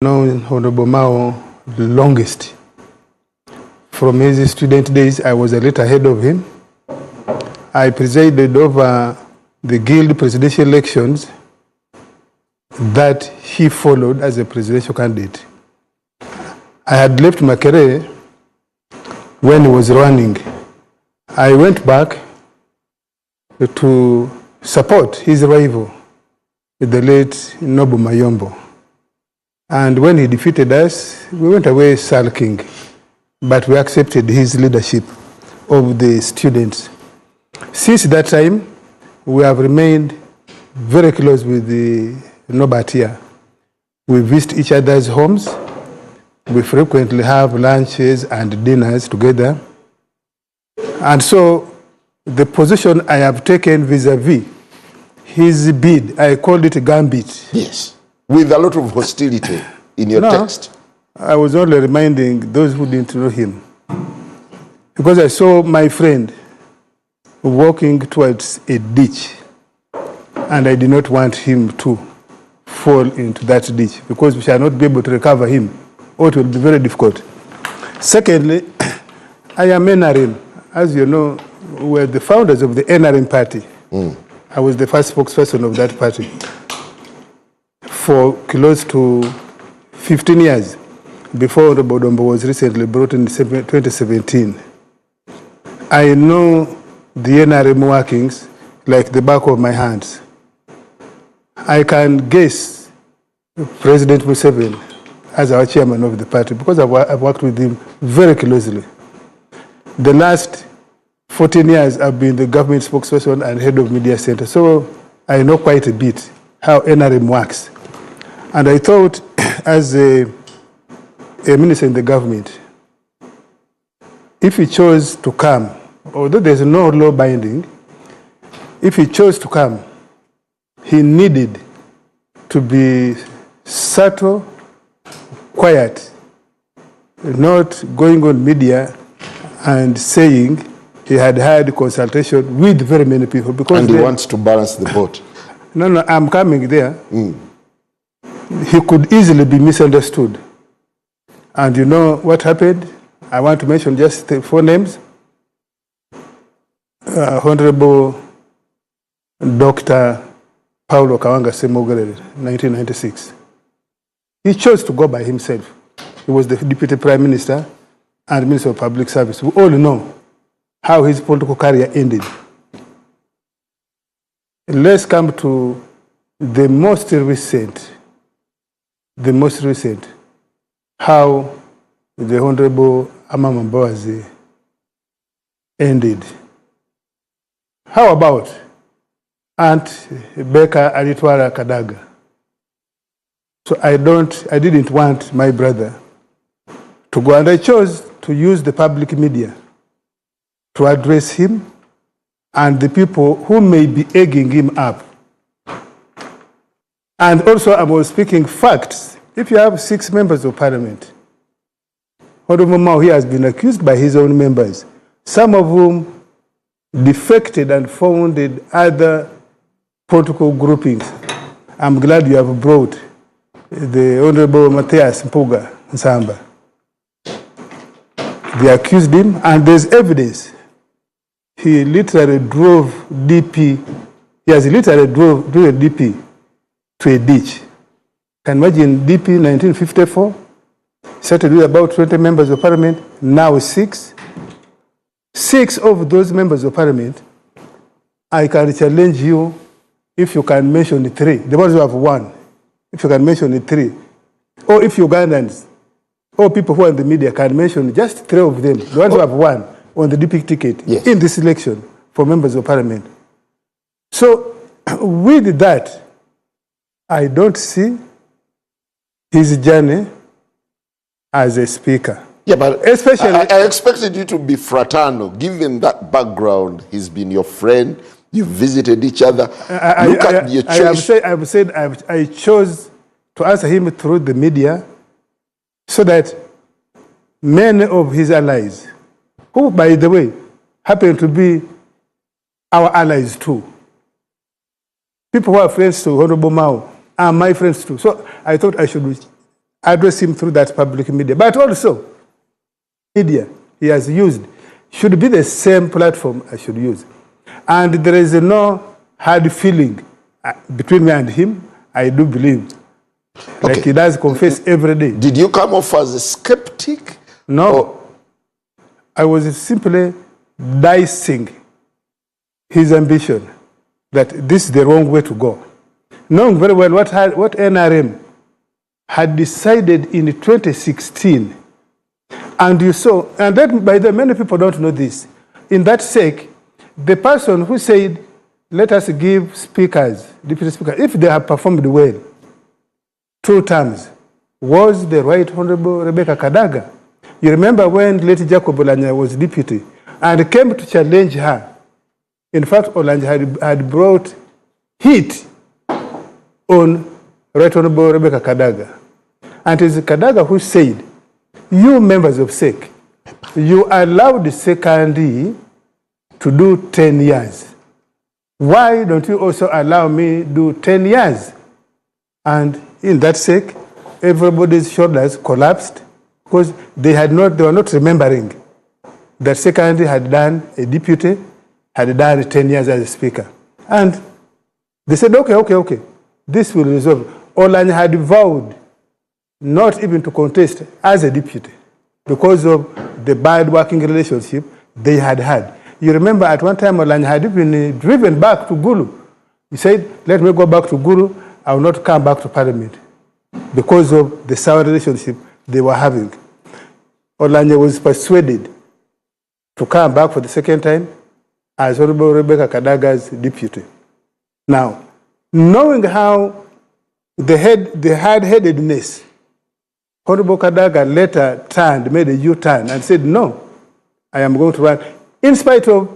known Honorable Mao the longest. From his student days, I was a little ahead of him. I presided over the Guild presidential elections that he followed as a presidential candidate. I had left Makerere when he was running. I went back to support his rival, the late Nobu Mayombo. And when he defeated us, we went away sulking, but we accepted his leadership of the students. Since that time, we have remained very close with the Norbert here. We visit each other's homes. We frequently have lunches and dinners together. And so the position I have taken vis-a-vis his bid, I called it gambit. Yes, with a lot of hostility in your text. I was only reminding those who didn't know him. Because I saw my friend walking towards a ditch, and I did not want him to fall into that ditch, because we shall not be able to recover him, or it will be very difficult. Secondly, I am NRM. As you know, we're the founders of the NRM party. I was the first spokesperson of that party for close to 15 years, before Bodombo was recently brought in 2017. I know the NRM workings like the back of my hands. I can guess President Museveni as our chairman of the party, because I've worked with him very closely. The last 14 years I've been the government spokesperson and head of media center, so I know quite a bit how NRM works. And I thought, as a minister in the government, if he chose to come, although there's no law binding, if he chose to come, he needed to be subtle, quiet, not going on media and saying he had had consultation with very many people. Because and he wants to balance the vote. No, I'm coming there. He could easily be misunderstood. And you know what happened? I want to mention just 4 names. Honorable Dr. Paulo Kawanga Semogere, 1996. He chose to go by himself. He was the Deputy Prime Minister and Minister of Public Service. We all know how his political career ended. Let's come to the most recent, how the Honorable Amama Mbabazi ended. How about Aunt Becca Alitwala Kadaga? So I didn't want my brother to go, and I chose to use the public media to address him and the people who may be egging him up. And also I was speaking facts. If you have 6 members of parliament, Honorable Mao he has been accused by his own members, some of whom defected and founded other political groupings. I'm glad you have brought the Honorable Mathias Mpuuga Nsamba. They accused him, and there's evidence. He literally drove DP, he has literally drove a DP to a ditch. Can you imagine DP 1954? Started with about 20 members of parliament, now 6. 6 of those members of parliament, I can challenge you if you can mention 3. The ones who have 1, if you can mention 3. Or if Ugandans, or people who are in the media can mention just 3 of them, the ones who have 1 on the DP ticket in this election for members of parliament. So with that, I don't see his journey as a speaker. Yeah, but especially I expected you to be fraternal, given that background. He's been your friend. You visited each other. Look at your choice. I chose to answer him through the media so that many of his allies, who, by the way, happen to be our allies too, people who are friends to Honorable Mao are my friends too. So I thought I should address him through that public media. But also, media he has used should be the same platform I should use. And there is no hard feeling between me and him, I do believe. Like he does confess every day. Did you come off as a skeptic? No. Or? I was simply dicing his ambition that this is the wrong way to go. Knowing very well what NRM had decided in 2016. And you saw, and that, by the way, many people don't know this. In that sake, the person who said, let us give speakers, deputy speakers, if they have performed well, 2 terms, was the Right Honorable Rebecca Kaggwa. You remember when late Jacob Olanya was deputy and came to challenge her. In fact, Olanya had brought heat on Right Honorable Rebecca Kaggwa. And it is Kaggwa who said, you members of SEC, you allowed the secondary to do 10 years. Why don't you also allow me to do 10 years? And in that sake, everybody's shoulders collapsed because they were not remembering that secondary had done a deputy, had done 10 years as a speaker. And they said, okay, this will resolve. Olanya had vowed not even to contest as a deputy because of the bad working relationship they had had. You remember at one time Olanya had been driven back to Gulu. He said, let me go back to Gulu, I will not come back to Parliament because of the sour relationship they were having. Olanya was persuaded to come back for the second time as Honorable Rebecca Kaggwa's deputy. Now, knowing how the hard-headedness, Honorable Kaggwa later made a U-turn and said, no, I am going to run. In spite of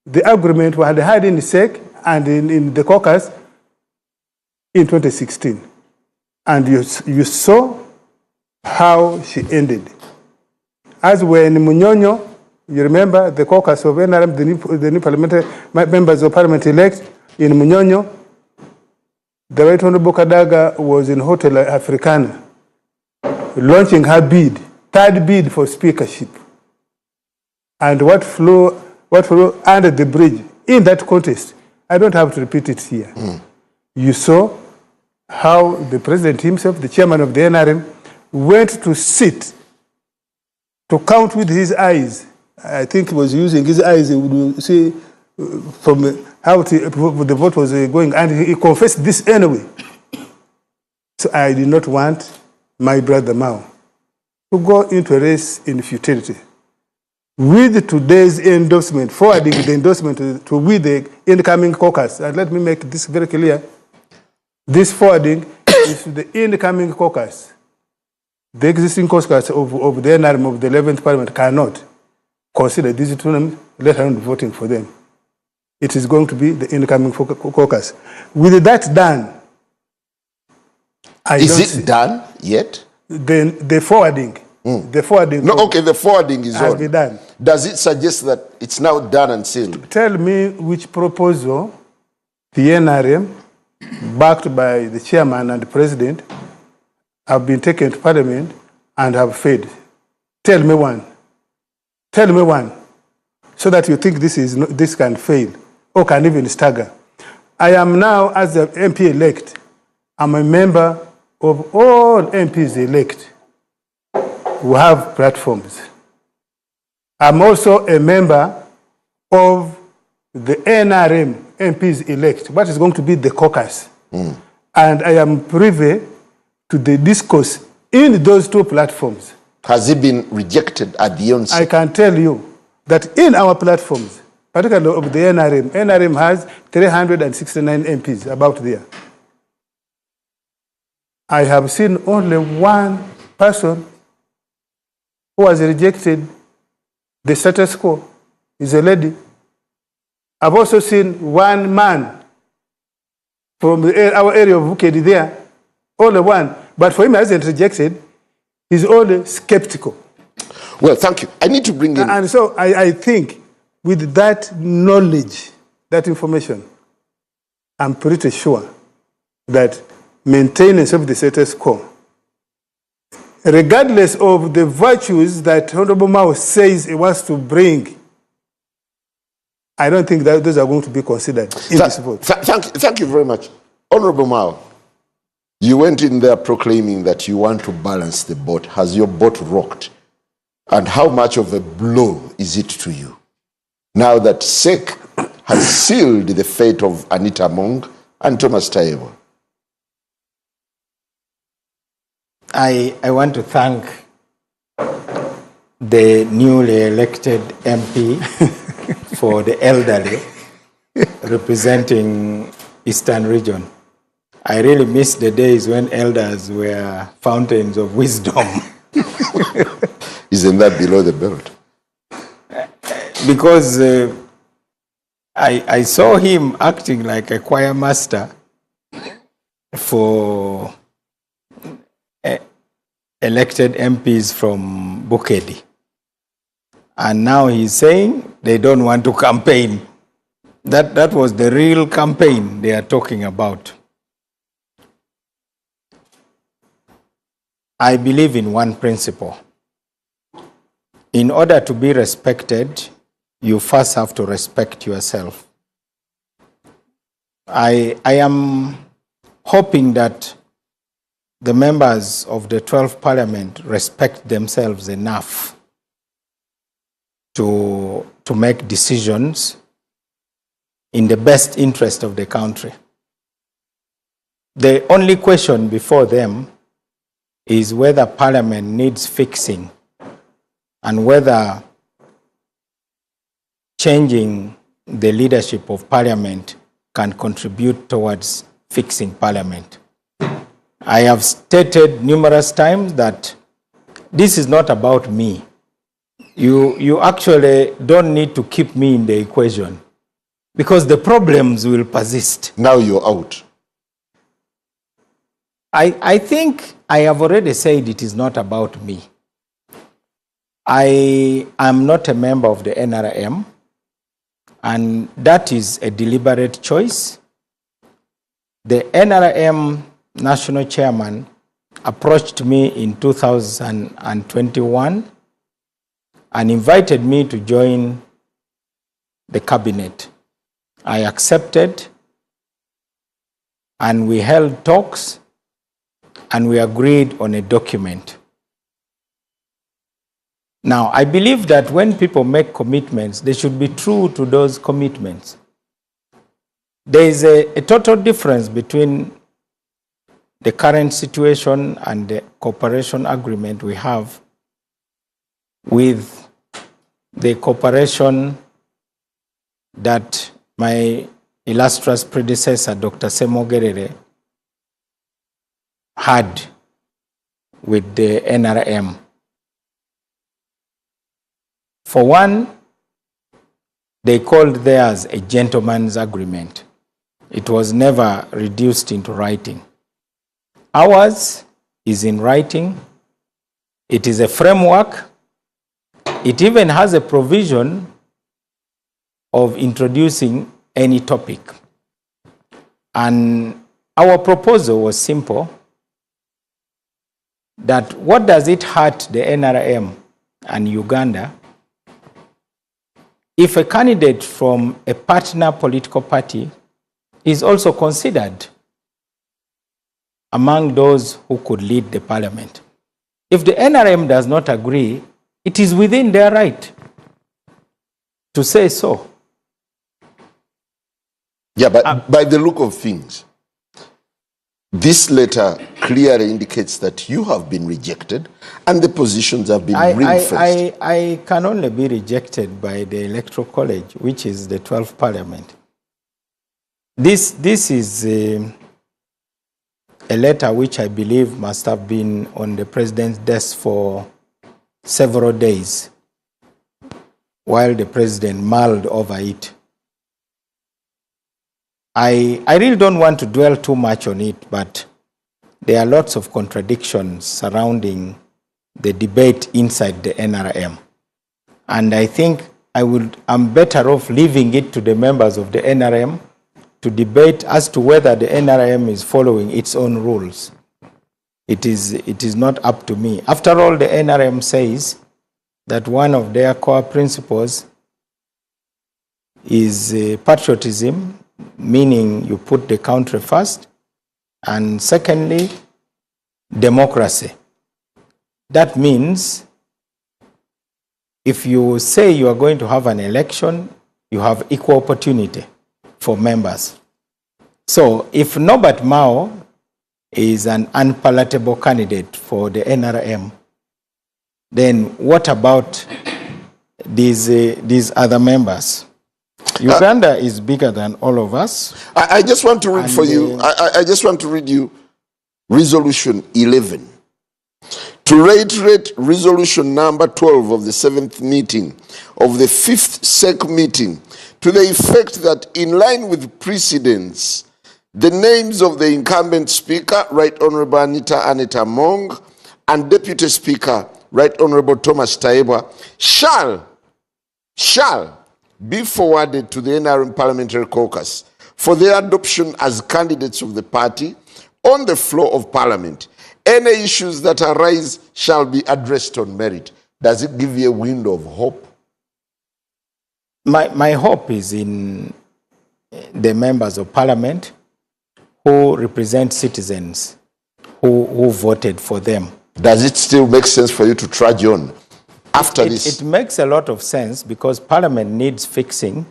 the agreement we had had in the SEC and in the caucus in 2016. And you saw how she ended. As when Munyonyo, you remember the caucus of NRM, the new parliamentary members of parliament elect in Munyonyo, the Right Honorable Kaggwa was in Hotel Africana, launching her bid, 3rd bid for speakership. And what flew under the bridge in that contest, I don't have to repeat it here. You saw how the president himself, the chairman of the NRM, went to sit to count with his eyes. I think he was using his eyes, he would see from how the vote was going, and he confessed this anyway. So I did not want my brother Mao to go into a race in futility. With today's endorsement, forwarding the endorsement to with the incoming caucus, and let me make this very clear, this forwarding is to the incoming caucus. The existing caucus of the NRM of the 11th Parliament cannot consider these 2 names, let alone voting for them. It is going to be the incoming caucus. With that done, is it done yet? The forwarding. The forwarding. No, okay, the forwarding is has on. been done. Does it suggest that it's now done and sealed? Tell me which proposal the NRM, backed by the chairman and the president, have been taken to Parliament and have failed. Tell me one. Tell me one. So that you think this can fail or can even stagger. I am now, as the MP elect, I'm a member of all MPs elect who have platforms. I'm also a member of the NRM MPs elect, what is going to be the caucus. And I am privy to the discourse in those 2 platforms. Has it been rejected at the onset? I can tell you that in our platforms, particularly of the NRM has 369 MPs about there. I have seen only one person who has rejected the status quo. Is a lady. I've also seen one man from our area of Bukedi there, only one. But for him, he hasn't rejected. He's only skeptical. Well, thank you. I need to bring in... And so I think with that knowledge, that information, I'm pretty sure that maintenance of the status quo regardless of the virtues that Honorable Mao says he wants to bring, I don't think that those are going to be considered in this vote. Thank you very much. Honorable Mao, you went in there proclaiming that you want to balance the boat. Has your boat rocked? And how much of a blow is it to you? Now that SEC has sealed the fate of Anita Among and Thomas Taiwo. I want to thank the newly elected MP for the elderly representing Eastern Region. I really miss the days when elders were fountains of wisdom. Isn't that below the belt? Because I saw him acting like a choir master for elected MPs from Bukedi. And now he's saying they don't want to campaign. That was the real campaign they are talking about. I believe in one principle. In order to be respected, you first have to respect yourself. I am hoping that the members of the 12th Parliament respect themselves enough to make decisions in the best interest of the country. The only question before them is whether Parliament needs fixing and whether changing the leadership of Parliament can contribute towards fixing Parliament. I have stated numerous times that this is not about me. You actually don't need to keep me in the equation because the problems will persist. Now you're out. I think I have already said it is not about me. I am not a member of the NRM, and that is a deliberate choice. The NRM national chairman approached me in 2021 and invited me to join the cabinet. I accepted, and we held talks, and we agreed on a document. Now, I believe that when people make commitments, they should be true to those commitments. There is a total difference between the current situation and the cooperation agreement we have with the cooperation that my illustrious predecessor, Dr. Semo Gerere, had with the NRM. For one, they called theirs a gentleman's agreement. It was never reduced into writing. Ours is in writing. It is a framework. It even has a provision of introducing any topic. And our proposal was simple, that what does it hurt the NRM and Uganda if a candidate from a partner political party is also considered among those who could lead the parliament? If the NRM does not agree, it is within their right to say so. Yeah, but by the look of things, this letter clearly indicates that you have been rejected and the positions have been ring-fenced. I can only be rejected by the Electoral College, which is the 12th Parliament. This is a letter which I believe must have been on the President's desk for several days while the President mulled over it. I really don't want to dwell too much on it, but there are lots of contradictions surrounding the debate inside the NRM. And I think I'm better off leaving it to the members of the NRM to debate as to whether the NRM is following its own rules. it is not up to me. After all, the NRM says that one of their core principles is patriotism, meaning you put the country first, and secondly, democracy. That means if you say you are going to have an election, you have equal opportunity for members. So if Norbert Mao is an unpalatable candidate for the NRM, then what about these other members? Uganda is bigger than all of us. I just want to read for you. I just want to read you Resolution 11. To reiterate resolution number 12 of the 7th meeting of the 5th SEC meeting, to the effect that in line with precedents, the names of the incumbent Speaker, Right Honorable Anita Among, and Deputy Speaker, Right Honorable Thomas Taibwa, shall be forwarded to the NRM Parliamentary Caucus for their adoption as candidates of the party on the floor of Parliament. Any issues that arise shall be addressed on merit. Does it give you a window of hope? My hope is in the members of Parliament who represent citizens who voted for them. Does it still make sense for you to trudge on after this? It makes a lot of sense because Parliament needs fixing.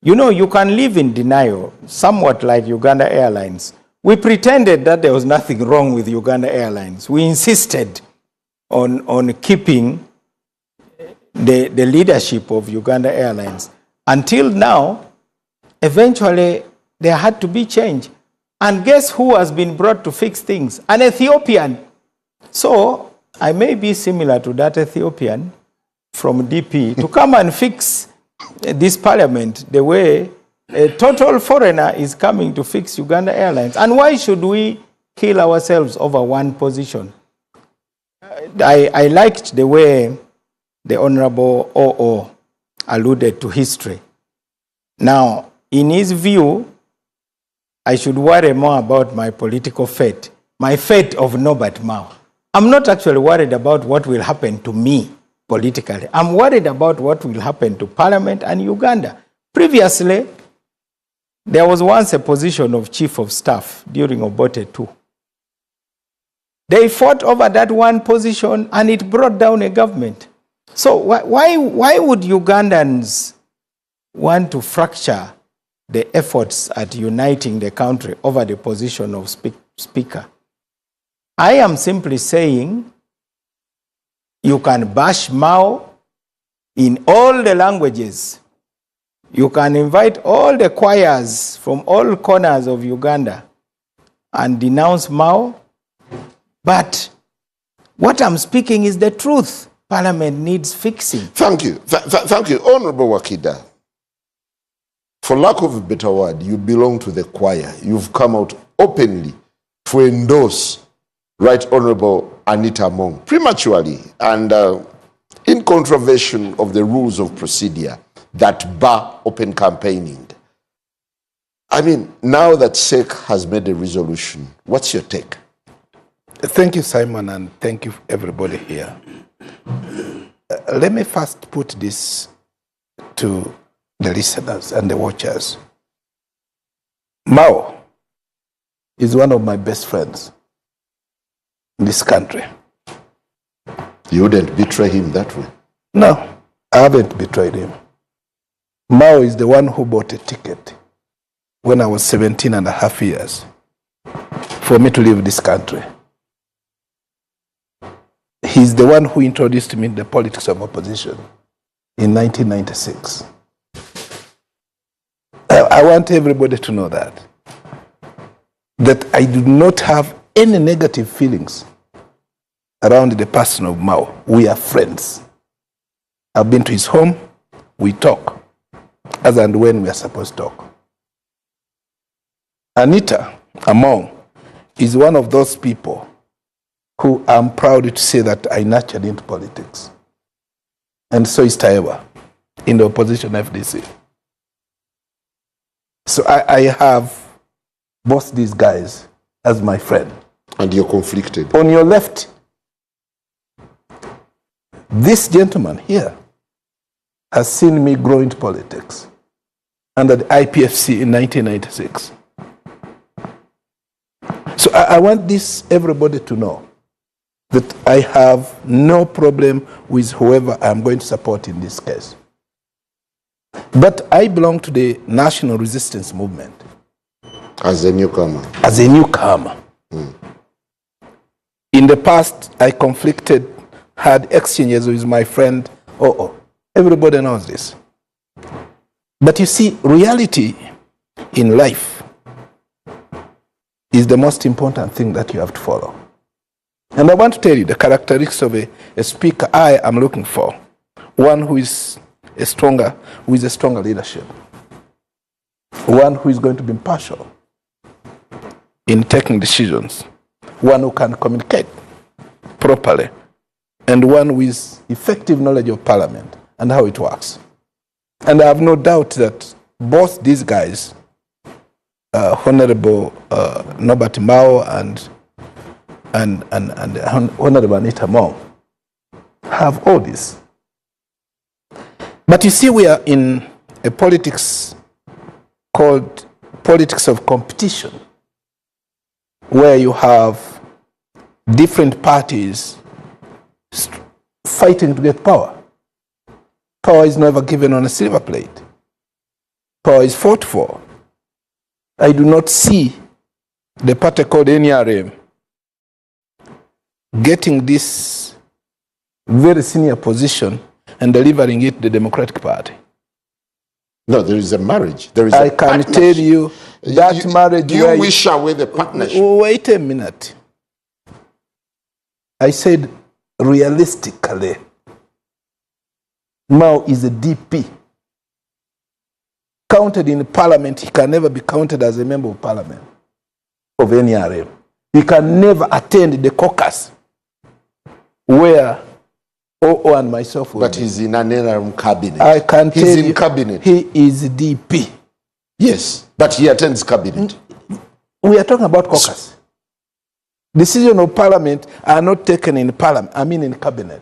You know, you can live in denial, somewhat like Uganda Airlines. We pretended that there was nothing wrong with Uganda Airlines. We insisted on keeping the leadership of Uganda Airlines. Until now, eventually, there had to be change. And guess who has been brought to fix things? An Ethiopian. So, I may be similar to that Ethiopian from DP to come and fix this parliament the way a total foreigner is coming to fix Uganda Airlines. And why should we kill ourselves over one position? I liked the way the Honorable O.O. alluded to history. Now, in his view, I should worry more about my political fate, my fate of Norbert Mao. I'm not actually worried about what will happen to me politically. I'm worried about what will happen to Parliament and Uganda. Previously, there was once a position of Chief of Staff during Obote II. They fought over that one position and it brought down a government. So why would Ugandans want to fracture the efforts at uniting the country over the position of Speaker? I am simply saying you can bash Mao in all the languages. You can invite all the choirs from all corners of Uganda and denounce Mao. But what I'm speaking is the truth. Parliament needs fixing. Thank you. Thank you. Honorable Wakida, for lack of a better word, you belong to the choir. You've come out openly to endorse Right Honorable Anita Among prematurely and in contravention of the rules of procedure that bar open campaigning. I mean, now that SEC has made a resolution, what's your take? Thank you, Simon, and thank you, everybody here. Let me first put this to the listeners and the watchers. Mao is one of my best friends in this country. You wouldn't betray him that way? No, I haven't betrayed him. Mao is the one who bought a ticket when I was 17 and a half years for me to leave this country. He's the one who introduced me to the politics of opposition in 1996. I want everybody to know that I do not have any negative feelings around the person of Mao. We are friends. I've been to his home. We talk as and when we are supposed to talk. Anita Among is one of those people who I'm proud to say that I nurtured into politics. And so is Taibwa in the opposition FDC. So I have both these guys as my friend. And you're conflicted. On your left, this gentleman here has seen me grow into politics under the IPFC in 1996. So I want this everybody to know that I have no problem with whoever I'm going to support in this case. But I belong to the National Resistance Movement. As a newcomer. As a newcomer. In the past, I conflicted, had exchanges with my friend. Everybody knows this. But you see, reality in life is the most important thing that you have to follow. And I want to tell you the characteristics of a speaker I am looking for. One who is with a stronger leadership. One who is going to be impartial in taking decisions. One who can communicate properly. And one with effective knowledge of Parliament and how it works. And I have no doubt that both these guys, Honorable Norbert Mao and Honorable Anita Mong, have all this. But you see, we are in a politics called politics of competition, where you have different parties fighting to get power. Power is never given on a silver plate. Power is fought for. I do not see the party called NRM getting this very senior position and delivering it to the Democratic Party. No, there is a marriage. There is I can tell you that marriage. You wish away the partnership. Wait a minute. I said realistically, Mao is a DP. Counted in Parliament, he can never be counted as a member of Parliament of NRM. He can never attend the caucus where OO and myself will But be. he's in an NRM cabinet. I can tell you, he's in cabinet. He is DP. Yes, but he attends cabinet. We are talking about caucus. Decisions of Parliament are not taken in Parliament, I mean in cabinet.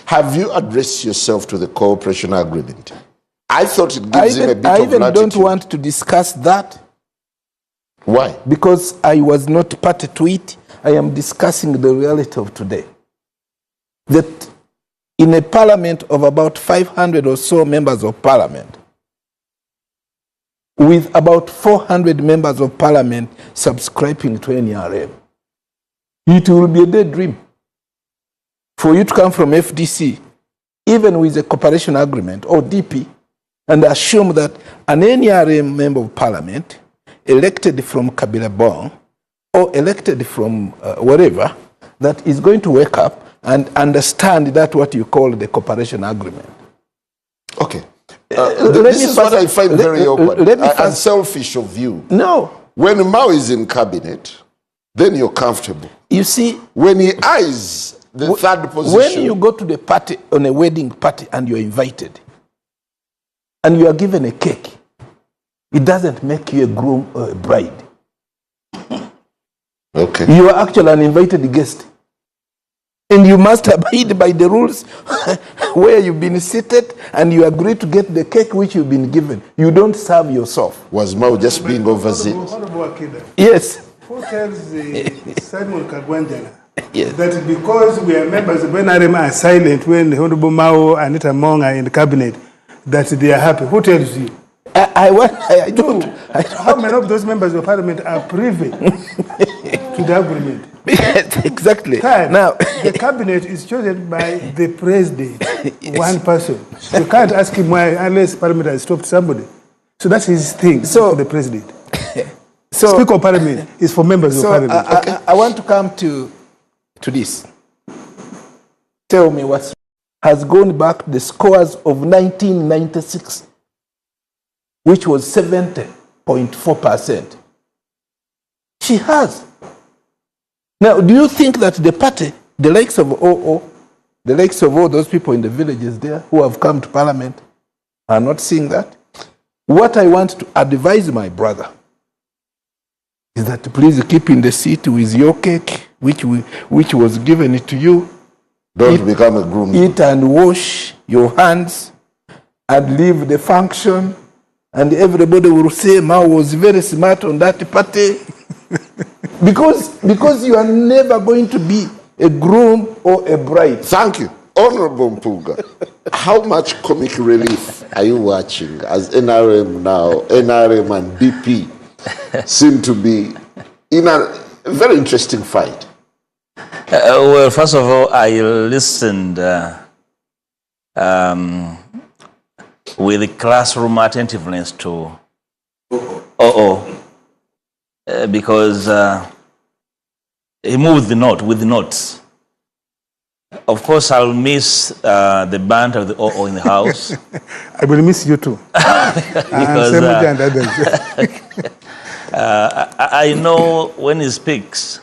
Have you addressed yourself to the cooperation agreement? I thought it gives him a bit of latitude. I even don't want to discuss that. Why? Because I was not party to it. I am discussing the reality of today. That in a parliament of about 500 or so members of parliament, with about 400 members of parliament subscribing to NRM, it will be a dead dream for you to come from FDC, even with a cooperation agreement or DP, and assume that an NRM member of parliament elected from Kabila Bong or elected from wherever, that is going to wake up and understand that what you call the cooperation agreement. Okay. This is what I find very awkward and selfish of you. No. When Mao is in cabinet, then you're comfortable. You see, when he eyes the third position. When you go to the party, on a wedding party, and you're invited, and you are given a cake, it doesn't make you a groom or a bride. Okay. You are actually an invited guest. And you must abide by the rules where you've been seated and you agree to get the cake which you've been given. You don't serve yourself. Was Mao just being overzealous? Yes. Who tells Simon Kaggwa yes. that because we are members of NRM are silent when the Honorable Mao and Anita Mong are in the cabinet, that they are happy? Who tells you? I don't. How many of those members of parliament are privy to the agreement? Yes, exactly. Third, now, the cabinet is chosen by the president, yes. one person. You can't ask him why unless parliament has stopped somebody. So that's his thing, for the president. So, Speaker of Parliament is for members of Parliament. I want to come to this. Tell me what has gone back the scores of 1996, which was 70.4%. She has. Now, do you think that the party, the likes of OO, the likes of all those people in the villages there who have come to Parliament, are not seeing that? What I want to advise my brother is that please keep in the seat with your cake which was given to you. Don't become a groom. Eat and wash your hands and leave the function, and everybody will say Mao was very smart on that party. because you are never going to be a groom or a bride. Thank you. Honorable Mpuuga, how much comic relief are you watching as NRM now, NRM and BP seem to be in a very interesting fight? Well, first of all, I listened with the classroom attentiveness to because he moved with the notes. Of course, I'll miss the banter of the in the house. I will miss you too. Because I know when he speaks,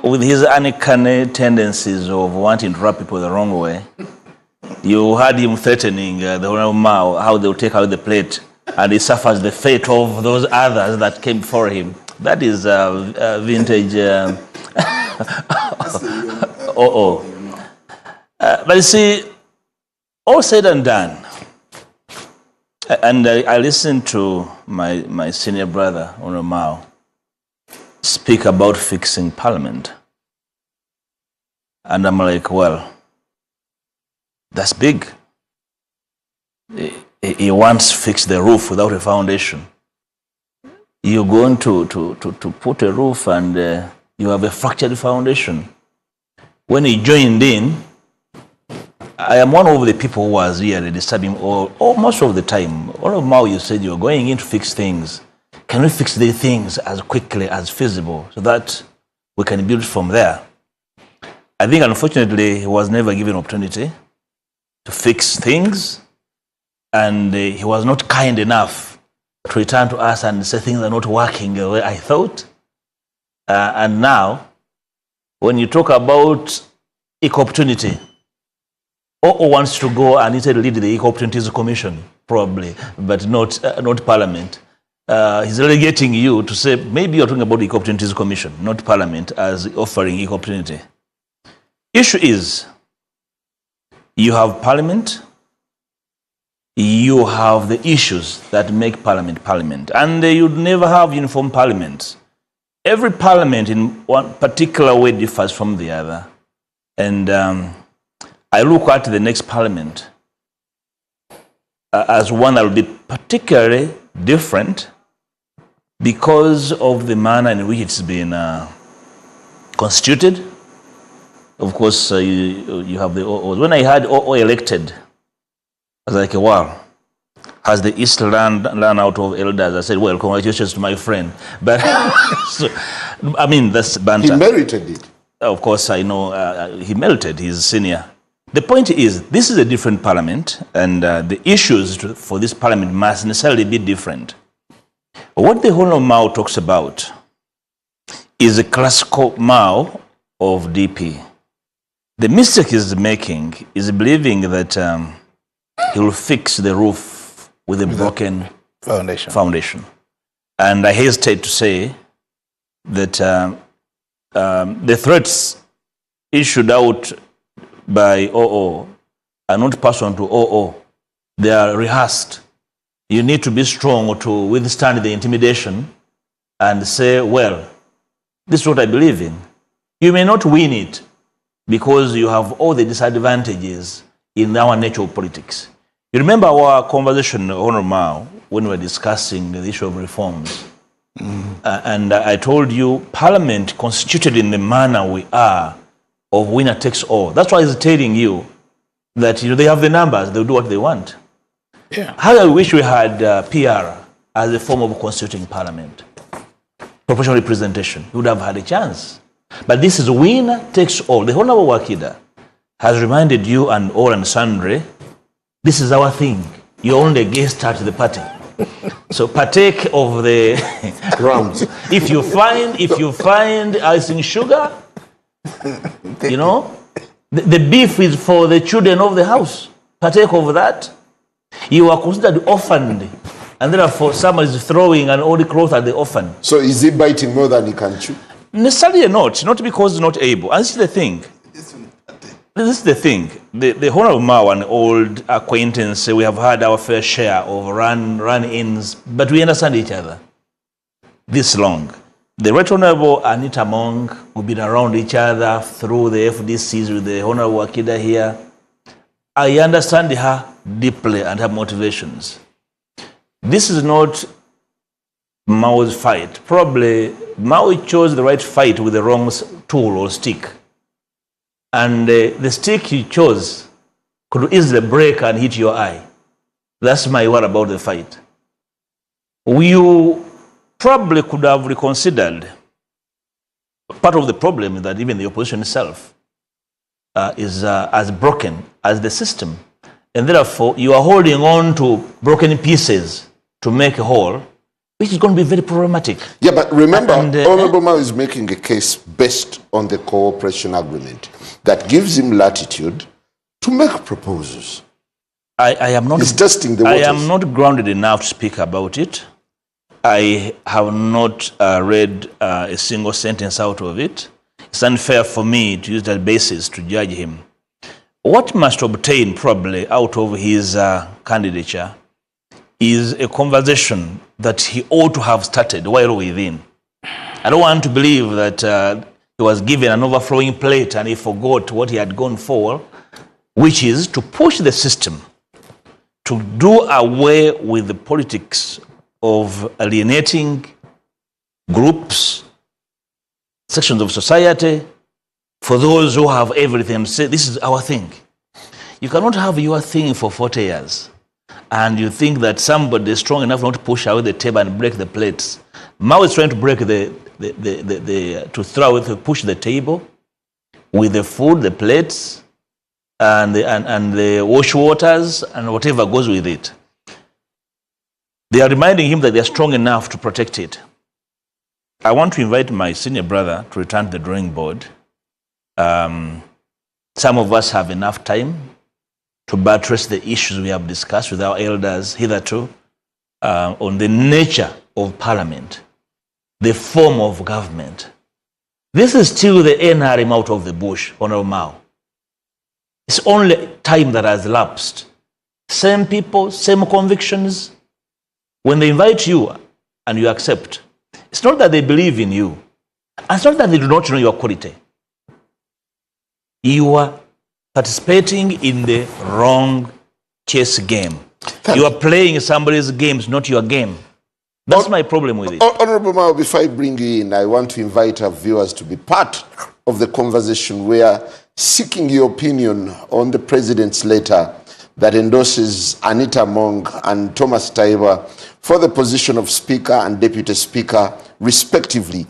with his uncanny tendencies of wanting to rub people the wrong way, you heard him threatening the Honorable Mao, how they'll take out the plate, and he suffers the fate of those others that came before him. That is vintage but you see, all said and done, and I listened to my senior brother, Honorable Mao, speak about fixing parliament. And I'm like, well, that's big. He wants to fix the roof without a foundation. You're going to put a roof and you have a fractured foundation. When he joined in, I am one of the people who was here disturbing all most of the time. All of Mao, you said you're going in to fix things. Can we fix the things as quickly as feasible so that we can build from there? I think, unfortunately, he was never given opportunity to fix things, and he was not kind enough to return to us and say things are not working the way I thought. And now, when you talk about equal opportunity, OO wants to go and instead lead the Equal Opportunities Commission, probably, but not Parliament. He's relegating you to say, maybe you're talking about the Equal Opportunities Commission, not Parliament, as offering equal opportunity. Issue is, you have Parliament, you have the issues that make Parliament, and you'd never have uniform parliaments. Every parliament in one particular way differs from the other. And I look at the next parliament as one that will be particularly different because of the manner in which it's been constituted. Of course, you have the OOs. When I had OO elected, I was like, wow, has the East run out of elders? I said, well, congratulations to my friend. But, so, I mean, that's banter. He merited it. Of course, I know he merited, he's senior. The point is, this is a different parliament, and the issues for this parliament must necessarily be different. What the Honorable Mao talks about is a classical Mao of DP. The mistake he's making is believing that he will fix the roof with a broken foundation. And I hesitate to say that the threats issued out by OO are not personal to OO. They are rehearsed. You need to be strong to withstand the intimidation and say, well, this is what I believe in. You may not win it because you have all the disadvantages in our nature of politics. You remember our conversation, Honorable Mao, when we were discussing the issue of reforms. And I told you, Parliament constituted in the manner we are of winner takes all. That's why he's telling you that they have the numbers, they'll do what they want. Yeah. How I wish we had PR as a form of constituting Parliament. Proportional representation. You would have had a chance. But this is winner takes all. The Honorable Wakida has reminded you and all and sundry, this is our thing. You're only a guest at the party. So partake of the rounds. If you find icing sugar, you know, the beef is for the children of the house. Partake of that. You are considered orphaned, and therefore someone is throwing an old cloth at the orphan. So is he biting more than he can chew? Necessarily not because not able. And this is the thing. This is the thing. The Honorable Mao, an old acquaintance, we have had our fair share of run-ins, but we understand each other this long. The Right Honorable Anita Mong, we've been around each other through the FDCs with the Honorable Akida here. I understand her deeply and her motivations. This is not Mao's fight. Probably Mao chose the right fight with the wrong tool or stick. And the stick he chose could easily break and hit your eye. That's my word about the fight. You probably could have reconsidered. Part of the problem is that even the opposition itself is as broken as the system. And therefore, you are holding on to broken pieces to make a whole, which is going to be very problematic. Yeah, but remember, Honorable Mao is making a case based on the cooperation agreement that gives him latitude to make proposals. I am not. He's testing the waters. I am not grounded enough to speak about it. I have not read a single sentence out of it. It's unfair for me to use that basis to judge him. What must obtain probably out of his candidature is a conversation that he ought to have started while within. I don't want to believe that he was given an overflowing plate and he forgot what he had gone for, which is to push the system to do away with the politics of alienating groups, sections of society, for those who have everything and say, this is our thing. You cannot have your thing for 40 years and you think that somebody is strong enough not to push away the table and break the plates. Mao is trying to break to push the table with the food, the plates, and the wash waters and whatever goes with it. They are reminding him that they are strong enough to protect it. I want to invite my senior brother to return to the drawing board. Some of us have enough time to buttress the issues we have discussed with our elders hitherto on the nature of parliament, the form of government. This is still the NRM out of the bush, Honorable Mao. It's only time that has lapsed. Same people, same convictions. When they invite you and you accept, it's not that they believe in you. And it's not that they do not know your quality. You are participating in the wrong chess game. You are playing somebody's games, not your game. That's my problem with it. Honorable Mao, before I bring you in, I want to invite our viewers to be part of the conversation. We are seeking your opinion on the president's letter that endorses Anita Mong and Thomas Taiba for the position of Speaker and Deputy Speaker, respectively.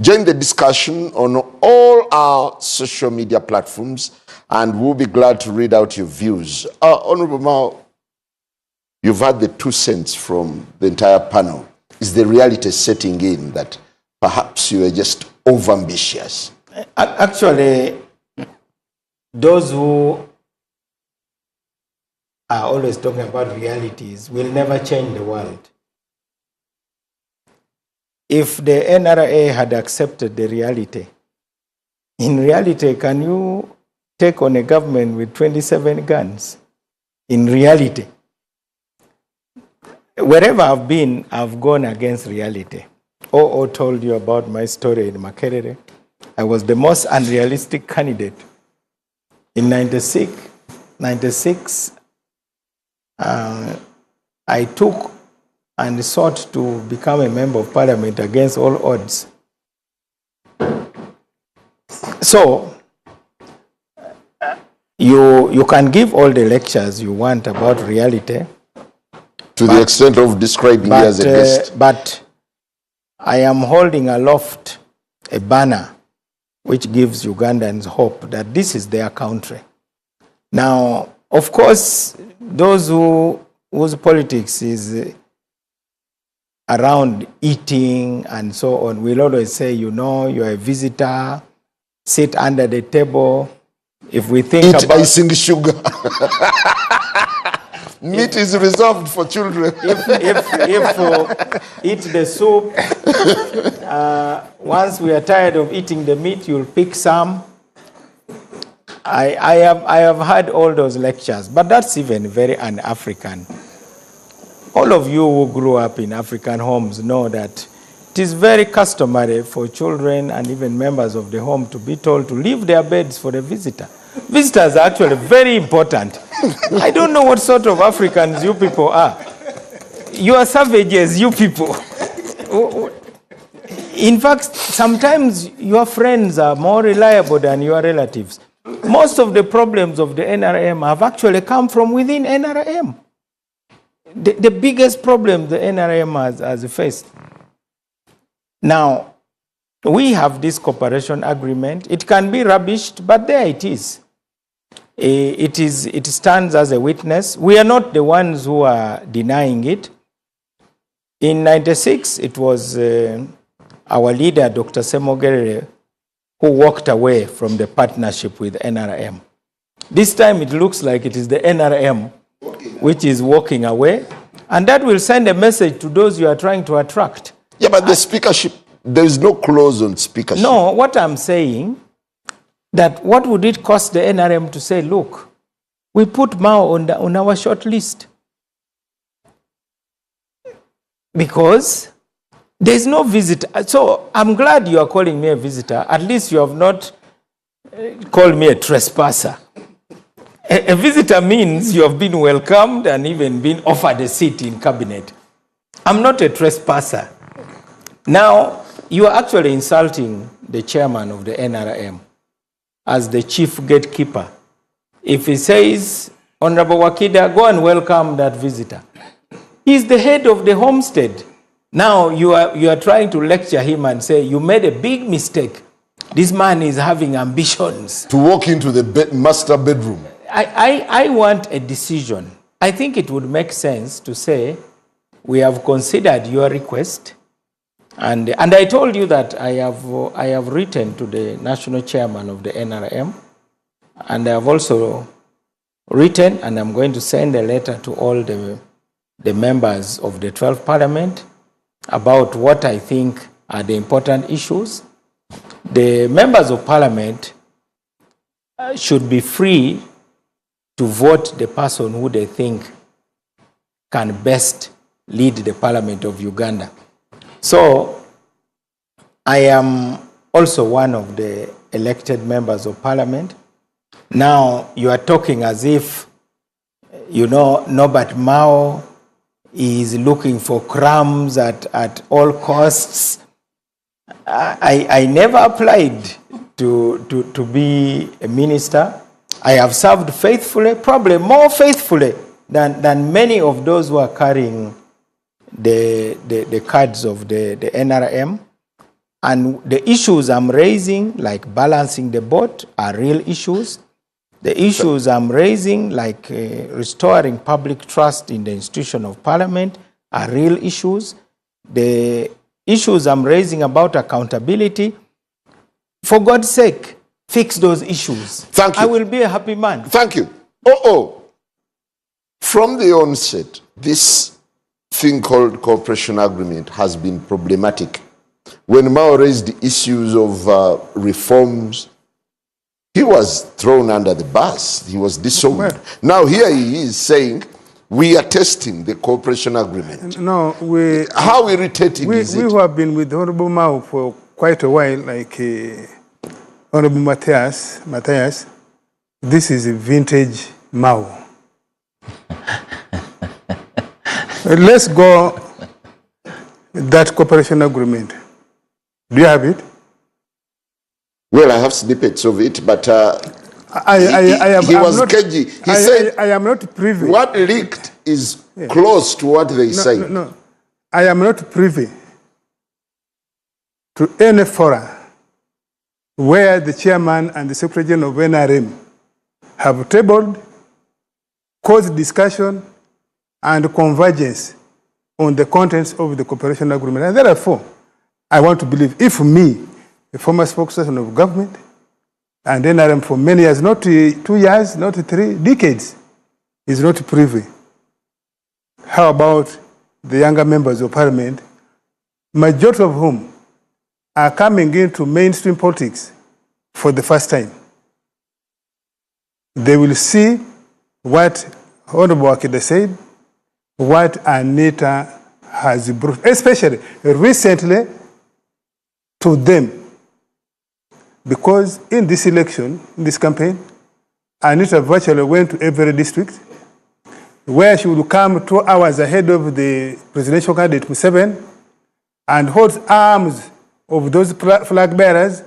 Join the discussion on all our social media platforms, and we'll be glad to read out your views. Honorable Mao, you've had the 2 cents from the entire panel. Is the reality setting in that perhaps you are just overambitious? Actually, those who are always talking about realities will never change the world. If the NRA had accepted the reality, in reality, can you take on a government with 27 guns? In reality. Wherever I've been, I've gone against reality. O told you about my story in Makerere. I was the most unrealistic candidate. In 96, I took and sought to become a member of parliament against all odds. So, you can give all the lectures you want about reality. To the extent of describing me as a guest. But I am holding aloft a banner which gives Ugandans hope that this is their country. Now, of course, those whose politics is around eating and so on will always say, you know, you're a visitor, sit under the table. If we think eat about icing sugar. Meat is reserved for children. if eat the soup, Once we are tired of eating the meat, you'll pick some. I have had all those lectures, but that's even very un-African. All of you who grew up in African homes know that it is very customary for children and even members of the home to be told to leave their beds for the visitor. Visitors are actually very important. I don't know what sort of Africans you people are. You are savages, you people. In fact, sometimes your friends are more reliable than your relatives. Most of the problems of the NRM have actually come from within NRM. The biggest problem the NRM has faced. Now, we have this cooperation agreement. It can be rubbished, but there it is. It stands as a witness. We are not the ones who are denying it. In '96, it was our leader, Dr. Semogerere, who walked away from the partnership with NRM. This time it looks like it is the NRM which is walking away, and that will send a message to those you are trying to attract. Yeah, but the speakership, there is no clause on speakership. No, what I'm saying, that what would it cost the NRM to say, look, we put Mao on our short list? Because there's no visitor. So I'm glad you are calling me a visitor. At least you have not called me a trespasser. A visitor means you have been welcomed and even been offered a seat in cabinet. I'm not a trespasser. Now, you are actually insulting the chairman of the NRM as the chief gatekeeper. If he says, Honorable Wakida, go and welcome that visitor. He's the head of the homestead. Now you are trying to lecture him and say, you made a big mistake. This man is having ambitions. To walk into the master bedroom. I want a decision. I think it would make sense to say, we have considered your request. And I told you that I have written to the national chairman of the NRM. And I have also written, and I'm going to send a letter to all the members of the 12th Parliament about what I think are the important issues. The members of Parliament should be free to vote the person who they think can best lead the Parliament of Uganda. So I am also one of the elected members of Parliament. Now you are talking as if, you know, Norbert Mao is looking for crumbs at all costs. I never applied to be a minister. I have served faithfully, probably more faithfully than many of those who are carrying the cards of the NRM. And the issues I'm raising, like balancing the boat, are real issues. The issues I'm raising, like restoring public trust in the institution of Parliament, are real issues. The issues I'm raising about accountability, for God's sake, fix those issues. Thank you. I will be a happy man. Thank you. From the onset, this thing called cooperation agreement has been problematic. When Mao raised the issues of reforms, he was thrown under the bus. He was disowned. Well, now here he is saying, we are testing the cooperation agreement. No, How irritating is it? We who have been with Honorable Mao for quite a while, like Honorable Mathias, this is a vintage Mao. Let's go that cooperation agreement. Do you have it? Well, I have snippets of it, but he was cagey. He said, I am not privy. What leaked is close to what they say. No, I am not privy to any forum where the chairman and the secretary general of NRM have tabled, caused discussion and convergence on the contents of the cooperation agreement. And therefore, I want to believe, if me, a former spokesperson of government, and NRM for many years, not 2 years, not 3 decades, is not privy. How about the younger members of Parliament majority of whom are coming into mainstream politics for the first time. They will see what Honorable Wakida said, what Anita has brought, especially recently to them. Because in this election, in this campaign, Anita virtually went to every district where she would come 2 hours ahead of the presidential candidate Museveni and holds arms of those flag bearers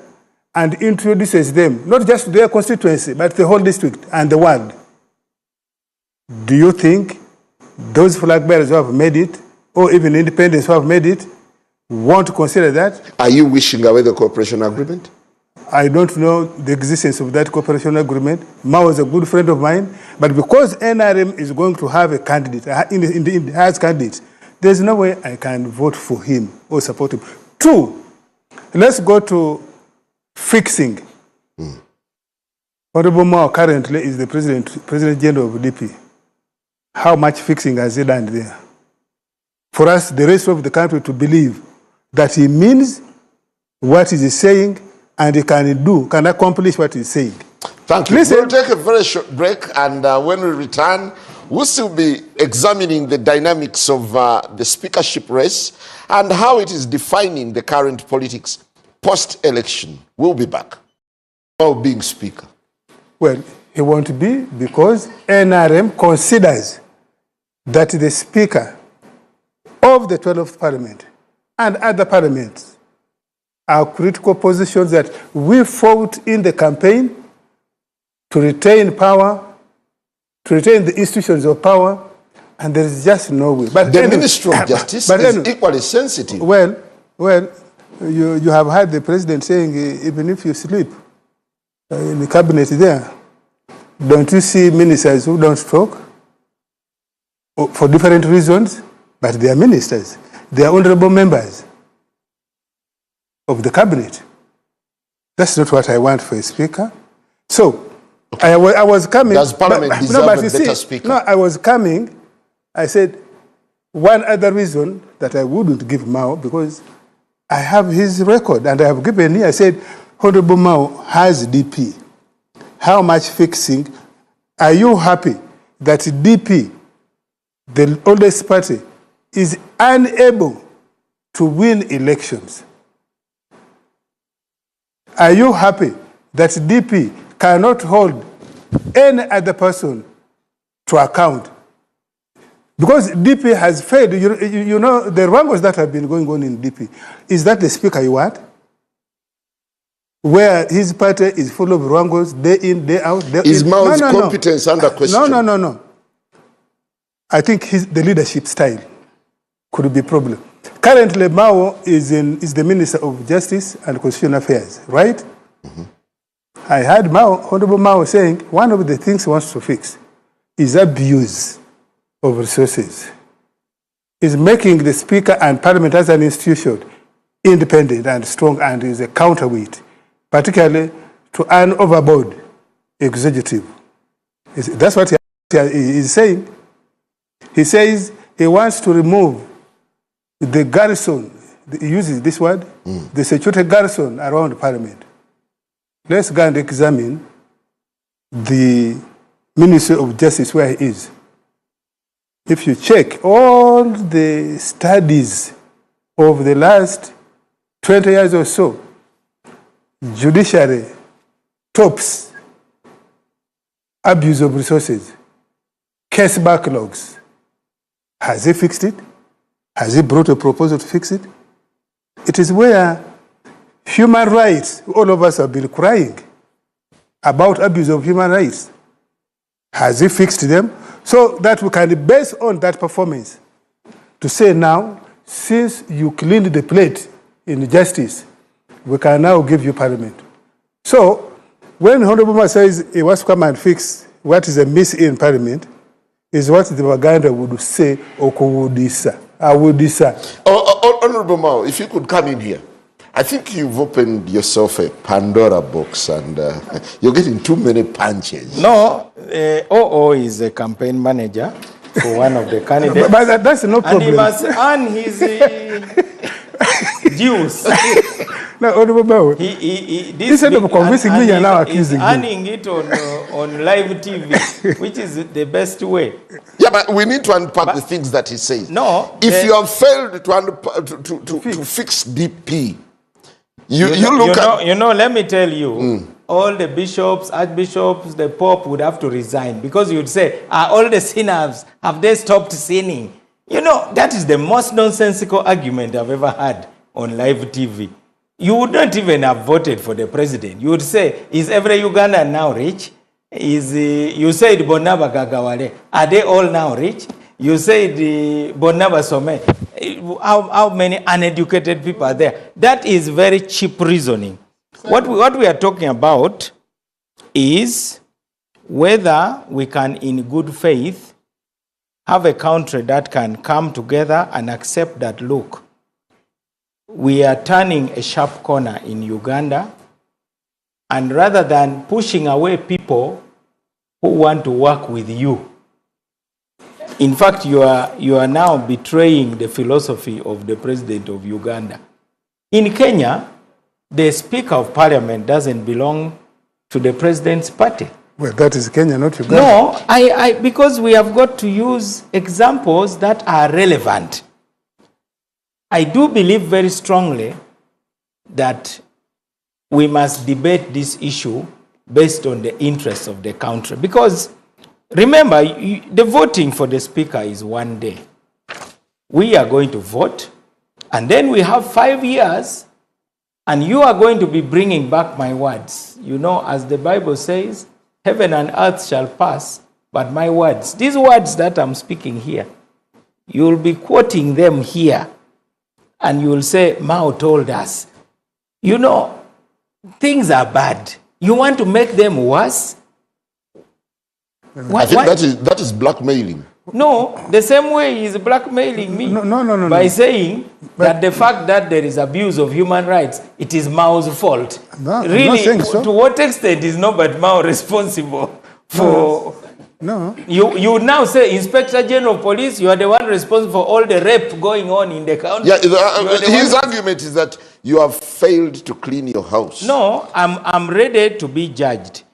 and introduces them, not just to their constituency, but the whole district and the world. Do you think those flag bearers who have made it, or even independents who have made it, want to consider that? Are you wishing away the cooperation agreement? I don't know the existence of that cooperation agreement. Mao is a good friend of mine, but because NRM is going to have a candidate, has candidates, there's no way I can vote for him or support him. 2, let's go to fixing. Honorable Mao currently is the President General of DP. How much fixing has he done there? For us, the rest of the country to believe that he means what he is saying and he can accomplish what he's saying. Thank you. Listen. We'll take a very short break, and when we return, we'll still be examining the dynamics of the speakership race and how it is defining the current politics post-election. We'll be back. Mao being speaker. Well, he won't be because NRM considers that the speaker of the 12th parliament and other parliaments are critical positions that we fought in the campaign to retain power, to retain the institutions of power, and there is just no way. But the Ministry of Justice is equally sensitive. Well, you have heard the president saying, even if you sleep in the cabinet there, don't you see ministers who don't talk for different reasons, but they are ministers. They are honorable members of the cabinet. That's not what I want for a speaker. So, okay. I was coming. Does Parliament deserve a better speaker? No, I was coming. I said, one other reason that I wouldn't give Mao, because I have his record, and I have given here, I said, Honorable Mao has DP. How much fixing? Are you happy that DP, the oldest party, is unable to win elections? Are you happy that DP cannot hold any other person to account? Because DP has failed. You know, the wrangles that have been going on in DP, is that the speaker you want? Where his party is full of wrangles, day in, day out. Is Mao's competence under question? No. I think the leadership style could be a problem. Currently, Mao is the Minister of Justice and Constitutional Affairs, right? Mm-hmm. I heard Honorable Mao saying one of the things he wants to fix is abuse of resources. Is making the Speaker and Parliament as an institution independent and strong and is a counterweight, particularly to an overboard executive. That's what he is saying. He says he wants to remove the garrison, he uses this word, the security garrison around Parliament. Let's go and examine the Ministry of Justice where he is. If you check all the studies of the last 20 years or so, judiciary tops abuse of resources, case backlogs. Has he fixed it? Has he brought a proposal to fix it? It is where human rights, all of us have been crying about abuse of human rights. Has he fixed them? So that we can base on that performance to say now, since you cleaned the plate in justice, we can now give you Parliament. So when Honorable Mao says he wants to come and fix what is a miss in Parliament, is what the Waganda would say, Okuwudisa. Honorable Mao, if you could come in here. I think you've opened yourself a Pandora box and you're getting too many punches. No, OO is a campaign manager for one of the candidates. But that's no problem. And he must earn his... reduce. No, Honorable Mao, instead of convincing me, you're now accusing me. Earning it on live TV, which is the best way. Yeah, but we need to unpack the things that he says. No. If you have failed to fix DP, let me tell you, all the bishops, archbishops, the Pope would have to resign because you'd say, all the sinners, have they stopped sinning? That is the most nonsensical argument I've ever had on live TV. You would not even have voted for the president. You would say, is every Ugandan now rich? You said Bonaba Gagawale. Are they all now rich? You said Bonaba Some. How many uneducated people are there? That is very cheap reasoning. What we are talking about is whether we can, in good faith, have a country that can come together and accept that, look, we are turning a sharp corner in Uganda, and rather than pushing away people who want to work with you, in fact, you are now betraying the philosophy of the president of Uganda. In Kenya, the Speaker of Parliament doesn't belong to the president's party. Well, that is Kenya, not Uganda. No, because we have got to use examples that are relevant. I do believe very strongly that we must debate this issue based on the interests of the country. Because remember, the voting for the speaker is one day. We are going to vote, and then we have 5 years, and you are going to be bringing back my words. As the Bible says, heaven and earth shall pass, but my words, these words that I'm speaking here, you will be quoting them here. And you will say, Mao told us. Things are bad. You want to make them worse? I think that is blackmailing. No, the same way he is blackmailing me. No. By saying that the fact that there is abuse of human rights, it is Mao's fault. No, really, I'm not saying so. To what extent is Norbert Mao responsible for... No. You now say, Inspector General of Police, you are the one responsible for all the rape going on in the country. Yeah, his argument is that you have failed to clean your house. No, I'm ready to be judged.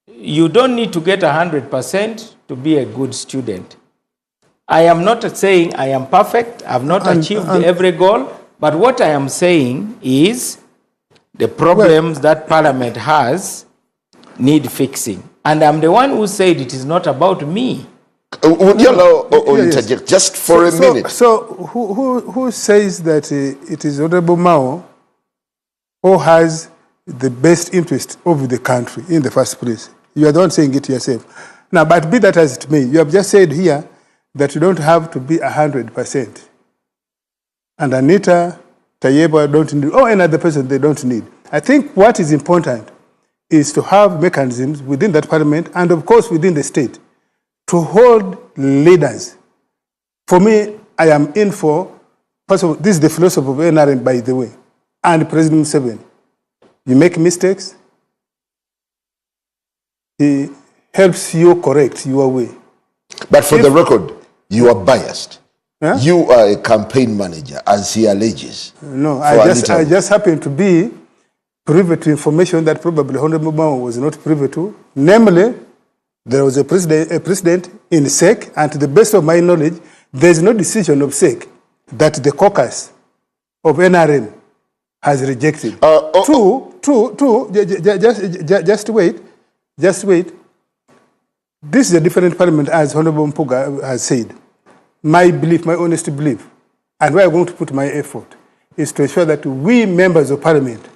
You don't need to get 100% to be a good student. I am not saying I am perfect. I have not achieved every goal. But what I am saying is the problems that Parliament has need fixing. And I'm the one who said it is not about me. Would you allow interject just for a minute? So who says that it is Honorable Mao who has the best interest of the country in the first place? You are the one saying it yourself. Now, but be that as it may, you have just said here that you don't have to be 100%. And Anita, Tayeba don't need, or any other person they don't need. I think what is important is to have mechanisms within that parliament and, of course, within the state to hold leaders. For me, I am in for, first of all, this is the philosophy of NRM, by the way, and President Museveni. You make mistakes, he helps you correct your way. But for the record, you are biased. Huh? You are a campaign manager, as he alleges. No, I just happen to be privy to information that probably Honorable Mao was not privy to. Namely, there was a president in SEC, and to the best of my knowledge, there is no decision of SEC that the caucus of NRM has rejected. Just wait. This is a different parliament, as Honorable Mpuuga has said. My belief, my honest belief, and where I'm going to put my effort, is to ensure that we members of parliament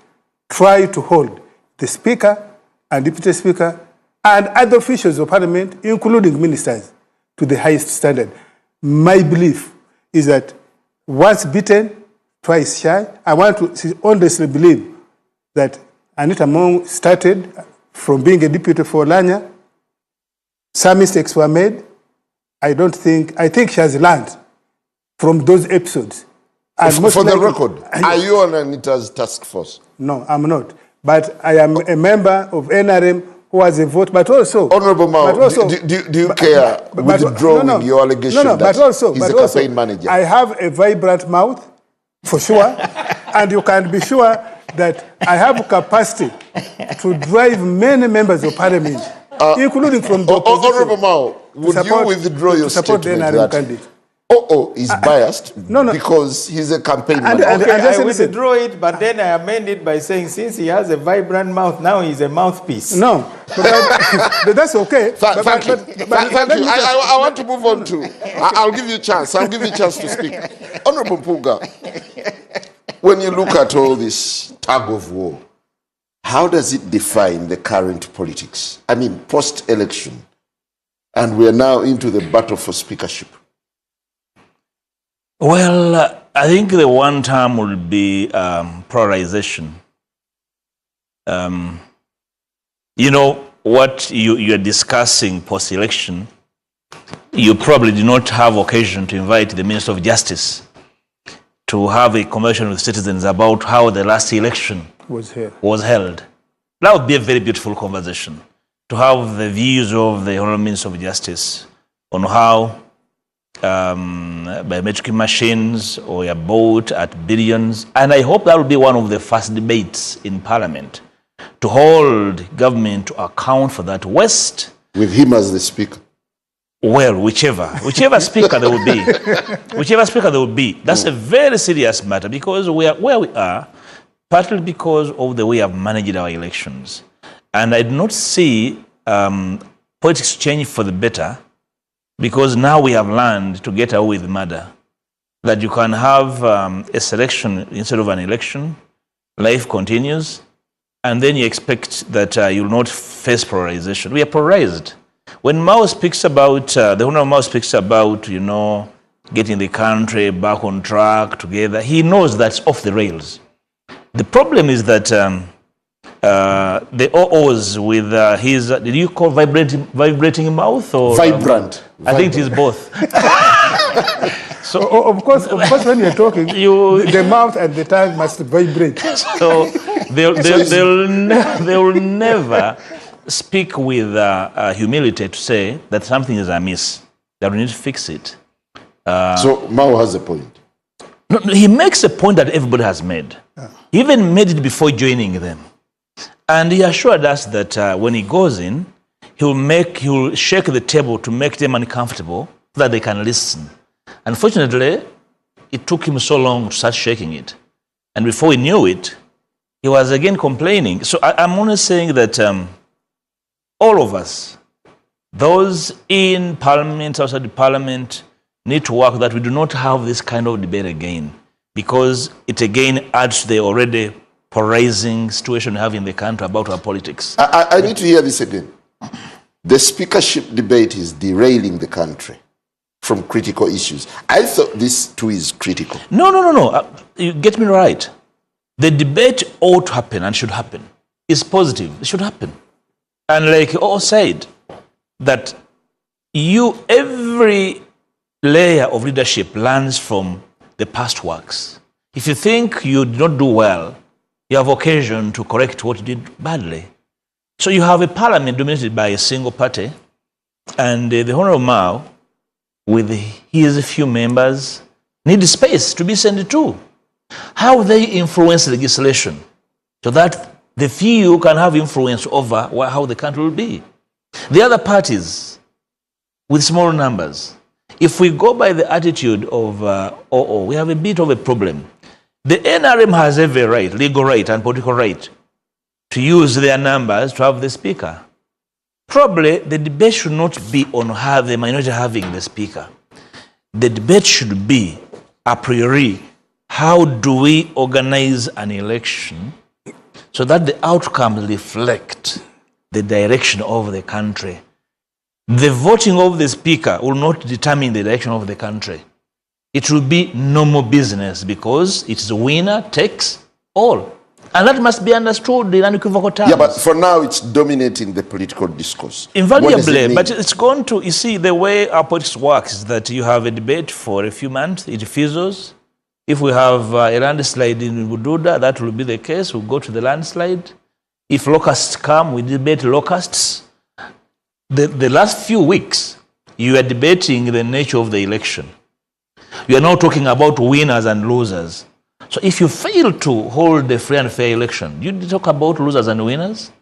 try to hold the Speaker and Deputy Speaker and other officials of Parliament, including ministers, to the highest standard. My belief is that once bitten, twice shy. I want to honestly believe that Anita Mong started from being a deputy for Lanya. Some mistakes were made. I think she has learned from those episodes. And for the record, are you on Anita's task force? No, I'm not. But I am a member of NRM who has a vote, but also... Honorable Mao, do you care withdrawing your allegation that he's a campaign manager? I have a vibrant mouth. for sure. And you can be sure that I have capacity to drive many members of parliament, including from the opposition. Honorable Mao, would you withdraw your statement that candidate? is biased because he's a campaign manager? I withdraw it, but then I amend it by saying since he has a vibrant mouth, now he's a mouthpiece. No, but that's okay. Thank you. I want to move on to. I'll give you a chance. I'll give you a chance to speak. Honorable Mpuuga, when you look at all this tug of war, how does it define the current politics? I mean, post-election, and we are now into the battle for speakership. Well, I think the one term will be polarization. You know, what you're discussing post-election, you probably did not have occasion to invite the Minister of Justice to have a conversation with citizens about how the last election was held. That would be a very beautiful conversation, to have the views of the Honourable Minister of Justice on how biometric machines or your boat at billions. And I hope that will be one of the first debates in Parliament, to hold government to account for that waste. With him as the speaker? Well, whichever speaker there will be. Whichever speaker there will be. That's a very serious matter, because we are where we are, partly because of the way we have managed our elections. And I do not see politics change for the better, because now we have learned to get away with murder. That you can have a selection instead of an election, life continues, and then you expect that you will not face polarization. We are polarized. When Mao speaks about, the Honourable Mao speaks about, you know, getting the country back on track together, he knows that's off the rails. The problem is that the OOs with his, did you call vibrating mouth or? Vibrant. I think it is both. So of course, when you're talking, the mouth and the tongue must vibrate. So they'll never speak with humility to say that something is amiss, that we need to fix it. So Mao has a point. No, he makes a point that everybody has made. He even made it before joining them. And he assured us that when he goes in, he'll shake the table to make them uncomfortable so that they can listen. Unfortunately, it took him so long to start shaking it. And before he knew it, he was again complaining. So I'm only saying that all of us, those in Parliament, outside the Parliament, need to work that we do not have this kind of debate again, because it again adds to the already polarizing situation we have in the country about our politics. I need to hear this again. The speakership debate is derailing the country from critical issues. I thought this too is critical. No. You get me right. The debate ought to happen and should happen. It's positive. It should happen. And like you all said, that every layer of leadership learns from the past works. If you think you did not do well, you have occasion to correct what you did badly. So you have a parliament dominated by a single party, and the Honourable Mao, with his few members, need space to be sent to. How they influence legislation so that the few can have influence over how the country will be. The other parties, with small numbers, if we go by the attitude of we have a bit of a problem. The NRM has every right, legal right and political right, to use their numbers to have the speaker. Probably the debate should not be on how the minority having the speaker. The debate should be, a priori, how do we organize an election so that the outcomes reflect the direction of the country. The voting of the speaker will not determine the direction of the country. It will be normal business, because it's winner takes all. And that must be understood in unequivocal terms. Yeah, but for now it's dominating the political discourse. Invariably, but it's going to, you see, the way our politics works is that you have a debate for a few months, it fizzles. If we have a landslide in Bududa, that will be the case. We'll go to the landslide. If locusts come, we debate locusts. The last few weeks, you are debating the nature of the election. You are now talking about winners and losers. So if you fail to hold a free and fair election, you talk about losers and winners.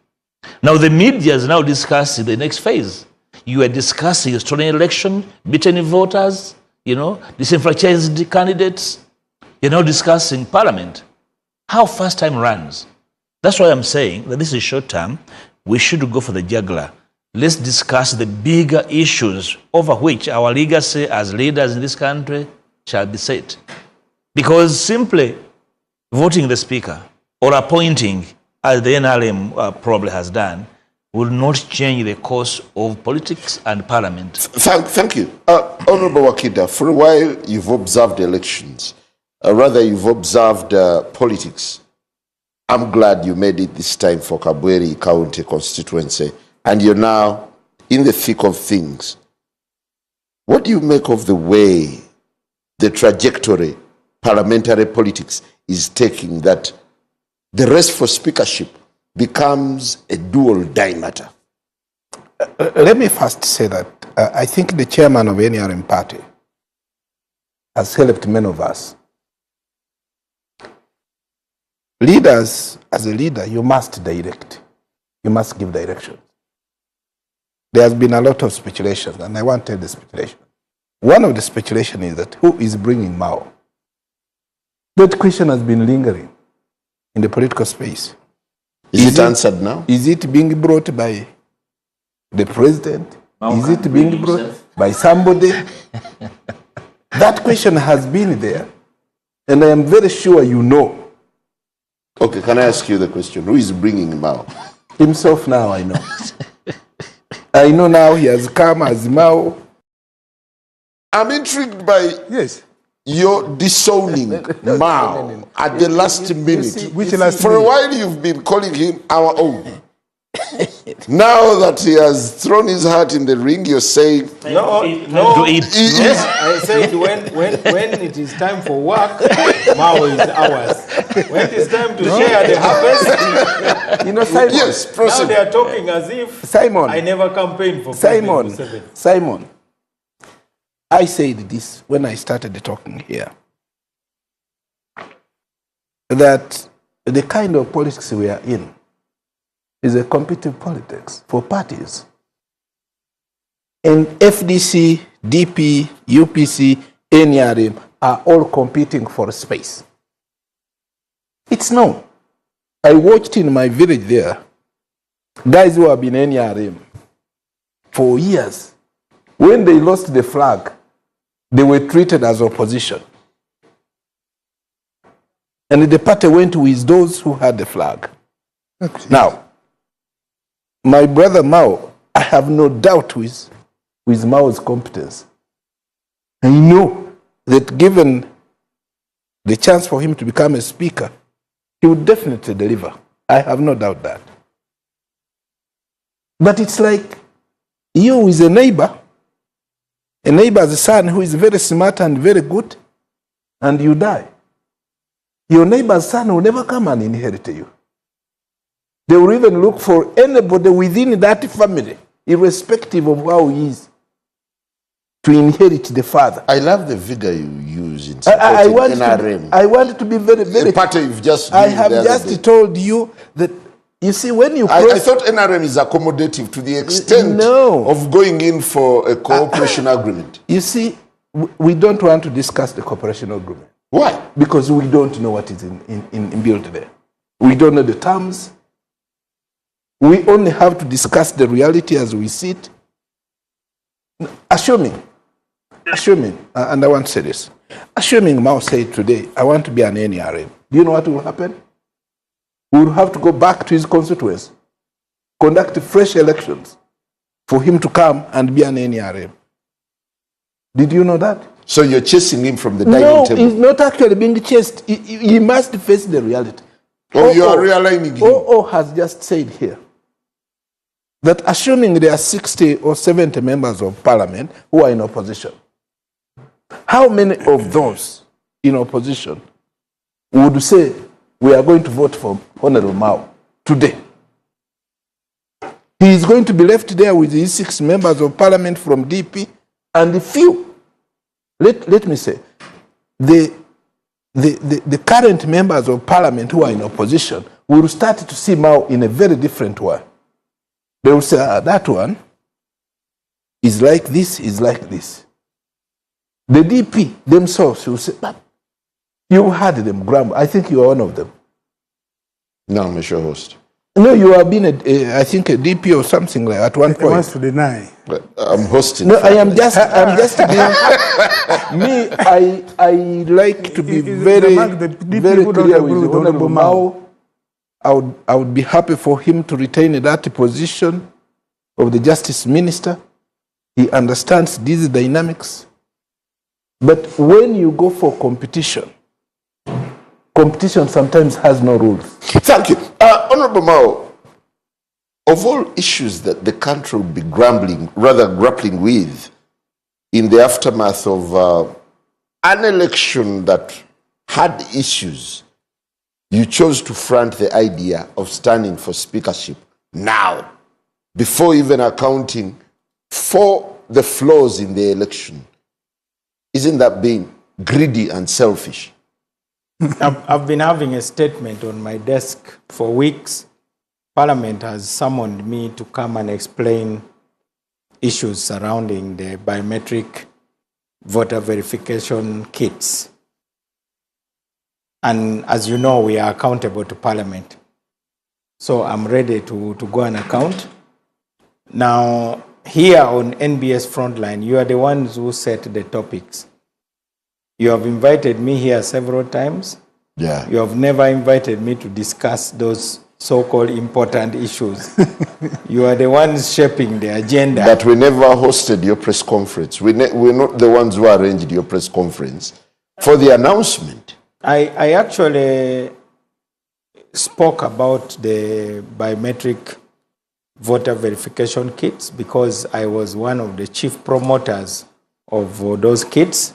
Now the media is now discussing the next phase. You are discussing a stolen election, beaten voters, disenfranchised candidates. You're now discussing parliament. How fast time runs. That's why I'm saying that this is short term. We should go for the jugular. Let's discuss the bigger issues over which our legacy as leaders in this country shall be set. Because simply voting the speaker or appointing, as the NRM probably has done, will not change the course of politics and parliament. Thank you. Honorable Wakida, for a while you've observed elections. Rather, you've observed politics. I'm glad you made it this time for Kabweri County constituency, and you're now in the thick of things. What do you make of the way, the trajectory parliamentary politics is taking, that the race for speakership becomes a dual diameter? Let me first say that I think the chairman of any NRM party has helped many of us. Leaders, as a leader, you must direct. You must give direction. There has been a lot of speculation, and I want to tell the speculation. One of the speculation is that who is bringing Mao? That question has been lingering in the political space. Is it answered now? Is it being brought by the president? Is it being brought by somebody? That question has been there, and I am very sure you know. Okay, can I ask you the question? Who is bringing Mao? Himself now, I know. I know now he has come as Mao. I'm intrigued by your disowning Mao at the last minute. For a while you've been calling him our own. Now that he has thrown his heart in the ring, you're saying no. Yes, I said when it is time for work, Mao is ours. When it is time to share the harvest, Simon. Yes, proceed. Now they are talking as if Simon, I never campaigned for Simon, I said this when I started talking here, that the kind of politics we are in is a competitive politics for parties. And FDC, DP, UPC, NRM are all competing for space. It's known. I watched in my village there, guys who have been NRM for years. When they lost the flag, they were treated as opposition. And the party went with those who had the flag. Okay. Now, my brother Mao, I have no doubt with Mao's competence. I know that given the chance for him to become a speaker, he would definitely deliver. I have no doubt that. But it's like you with a neighbor's son who is very smart and very good, and you die. Your neighbor's son will never come and inherit you. They will even look for anybody within that family, irrespective of how he is, to inherit the father. I love the vigor you use in supporting NRM. I want to be very, very... The party you've just... I have just told you that, you see, when you... I thought NRM is accommodative to the extent of going in for a cooperation agreement. You see, we don't want to discuss the cooperation agreement. Why? Because we don't know what is in built there. We don't know the terms. We only have to discuss the reality as we see it. Assuming, and I want to say this, assuming Mao said today, I want to be an NRM, do you know what will happen? We will have to go back to his constituency, conduct fresh elections for him to come and be an NRM. Did you know that? So you're chasing him from the dining table? No, he's not actually being chased. He must face the reality. Oh, you are realigning him. OO has just said here that assuming there are 60 or 70 members of parliament who are in opposition, how many of those in opposition would say we are going to vote for Honorable Mao today? He is going to be left there with his 6 members of parliament from DP and the few. Let me say, the the current members of parliament who are in opposition will start to see Mao in a very different way. They will say, that one is like this, is like this. The DP themselves will say, you heard them grumble. I think you are one of them. No, Mr. Host. No, you have been, I think, a DP or something like at one point. He wants to deny. But I'm hosting. No, I am just being, me, I like to be very clear with Honorable Mao. I would be happy for him to retain that position of the Justice Minister. He understands these dynamics. But when you go for competition, competition sometimes has no rules. Thank you. Honorable Mao, of all issues that the country will be grappling with in the aftermath of an election that had issues, you chose to front the idea of standing for speakership now, before even accounting for the flaws in the election. Isn't that being greedy and selfish? I've been having a statement on my desk for weeks. Parliament has summoned me to come and explain issues surrounding the biometric voter verification kits. And as you know, we are accountable to Parliament. So I'm ready to go and account. Now, here on NBS Frontline, you are the ones who set the topics. You have invited me here several times. Yeah. You have never invited me to discuss those so-called important issues. You are the ones shaping the agenda. But we never hosted your press conference. We're not the ones who arranged your press conference for the announcement. I actually spoke about the biometric voter verification kits because I was one of the chief promoters of those kits.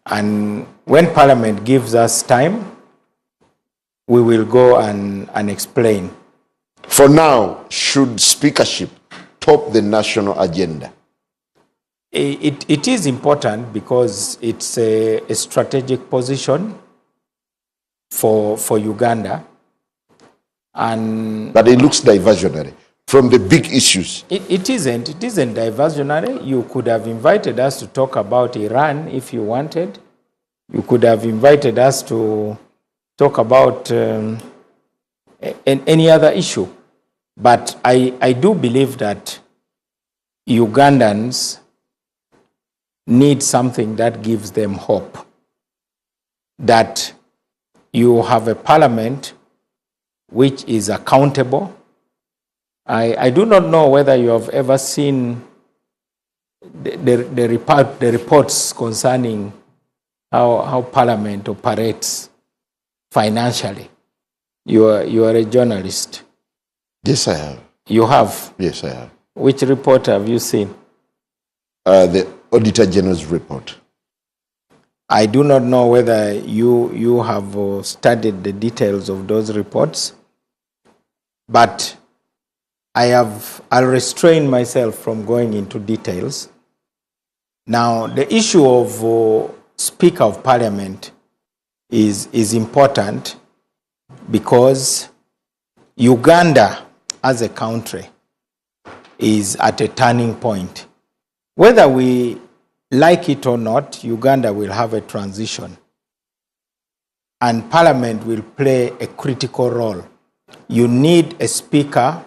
And when Parliament gives us time, we will go and explain. For now, should speakership top the national agenda? It is important because it's a strategic position for Uganda. But it looks diversionary from the big issues. It isn't diversionary. You could have invited us to talk about Iran if you wanted. You could have invited us to talk about any other issue. But I do believe that Ugandans need something that gives them hope. That you have a parliament which is accountable. I do not know whether you have ever seen the reports concerning how Parliament operates financially. You are a journalist. Yes, I have. You have? Yes, I have. Which report have you seen? The Auditor General's report. I do not know whether you have studied the details of those reports, but I'll restrain myself from going into details. Now, the issue of Speaker of Parliament is important because Uganda as a country is at a turning point. Whether we like it or not, Uganda will have a transition. And Parliament will play a critical role. You need a speaker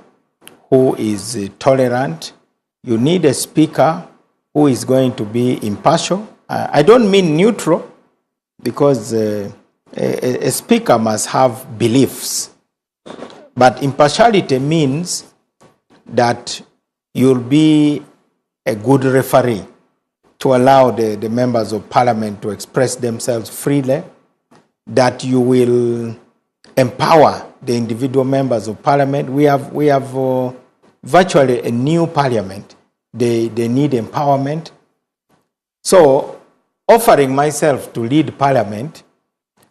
who is tolerant. You need a speaker who is going to be impartial. I don't mean neutral, because a speaker must have beliefs. But impartiality means that you'll be a good referee to allow the members of Parliament to express themselves freely, that you will empower the individual members of Parliament. We have virtually a new Parliament. They need empowerment. So offering myself to lead Parliament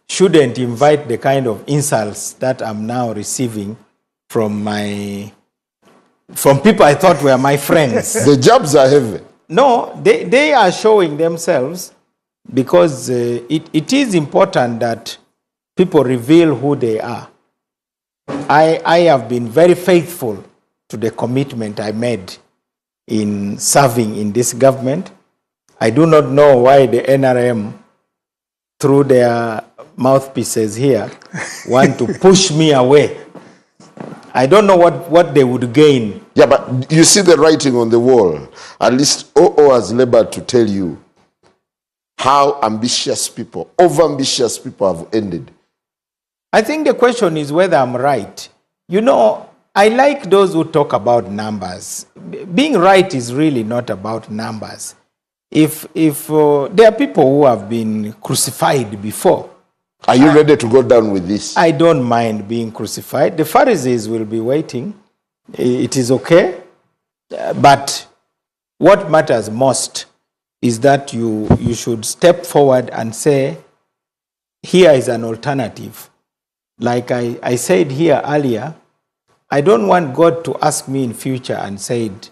shouldn't invite the kind of insults that I'm now receiving from people I thought were my friends. The jobs are heavy. No, they are showing themselves because it is important that people reveal who they are. I have been very faithful to the commitment I made in serving in this government. I do not know why the NRM, through their mouthpieces here, want to push me away. I don't know what they would gain. Yeah, but you see the writing on the wall. At least OO has labored to tell you how ambitious people, over-ambitious people have ended. I think the question is whether I'm right. You know, I like those who talk about numbers. Being right is really not about numbers. If there are people who have been crucified before. Are you ready to go down with this? I don't mind being crucified. The Pharisees will be waiting. It is okay. But what matters most is that you should step forward and say, here is an alternative. Like I said here earlier, I don't want God to ask me in future and said,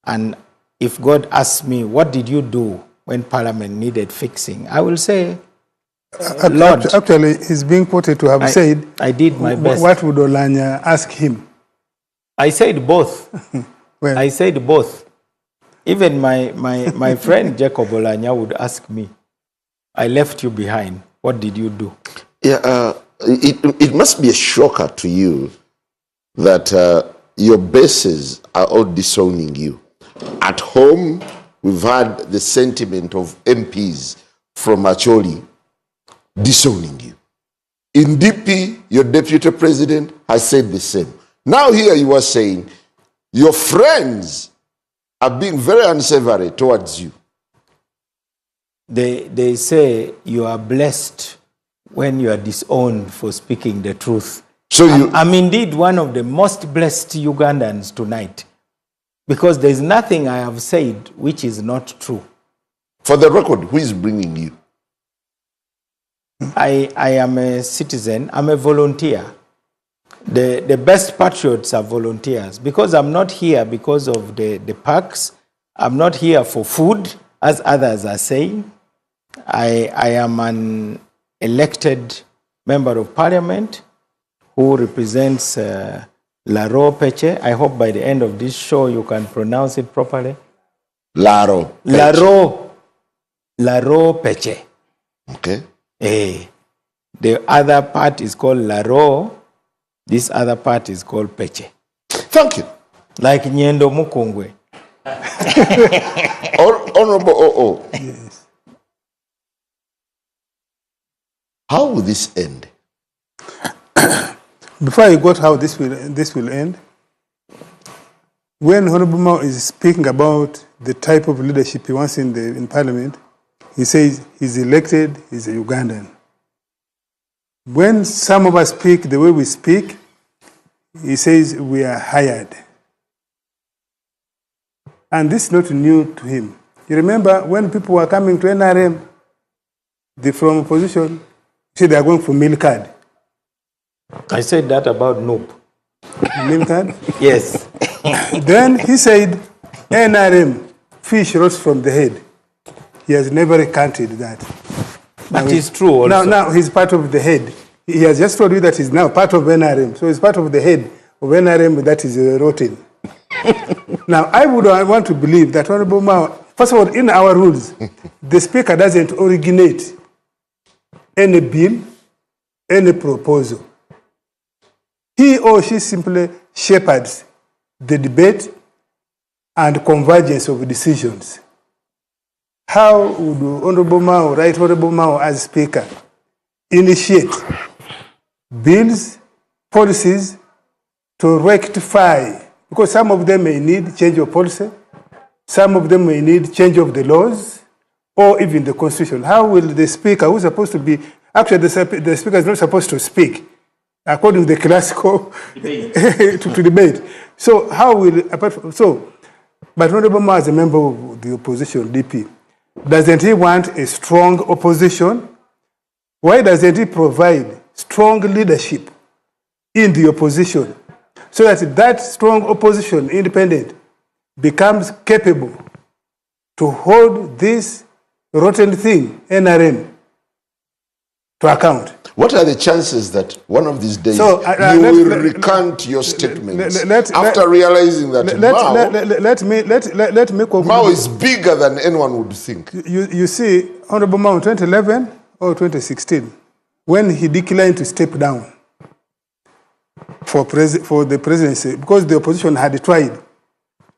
and if God asks me, what did you do when Parliament needed fixing? I will say, Lord. Actually, he's being quoted to have said, I did my best. What would Olanya ask him? I said both. Well, I said both. Even my friend Jacob Olanya would ask me, I left you behind. What did you do? Yeah, it must be a shocker to you that your bases are all disowning you. At home, we've had the sentiment of MPs from Acholi disowning you. In DP, your deputy president has said the same. Now here you are saying your friends are being very unsavory towards you. They say you are blessed when you are disowned for speaking the truth. So I'm indeed one of the most blessed Ugandans tonight, because there's nothing I have said which is not true. For the record, who is bringing you? I am a citizen. I'm a volunteer. The best patriots are volunteers, because I'm not here because of the parks. I'm not here for food, as others are saying. I am an elected member of parliament who represents Laro Peche. I hope by the end of this show you can pronounce it properly. Laro Peche. Laro Peche. Okay. The other part is called Laro. This other part is called Peche. Thank you. Like Nyendo Mukungwe. Honorable OO. yes. How will this end? Before I got how this will end, when Honorable Mao is speaking about the type of leadership he wants in Parliament, he says he's elected, he's a Ugandan. When some of us speak the way we speak, he says we are hired. And this is not new to him. You remember when people were coming to NRM, from opposition, said they are going for meal card. I said that about Noob. Meal card? Yes. Then he said, NRM, fish rots from the head. He has never recanted that. That is true also. Now he's part of the head. He has just told you that he's now part of NRM. So he's part of the head of NRM that is rotten. Now, I would want to believe that Honorable Mao, first of all, in our rules, the Speaker doesn't originate any bill, any proposal. He or she simply shepherds the debate and convergence of decisions. How would Honorable Mao, Right Honorable Mao as Speaker, initiate bills, policies to rectify? Because some of them may need change of policy, some of them may need change of the laws, or even the Constitution. How will the Speaker, who's supposed to be, actually the Speaker is not supposed to speak, according to the classical debate. to debate. So how will, but Honorable Mao as a member of the opposition, DP, doesn't he want a strong opposition? Why doesn't he provide strong leadership in the opposition so that strong opposition, independent, becomes capable to hold this rotten thing, NRM, to account. What are the chances that one of these days So, you will recant your statements after realizing that Mao is bigger than anyone would think? You see, Honorable Mao, 2011 or 2016, when he declined to step down for the presidency, because the opposition had tried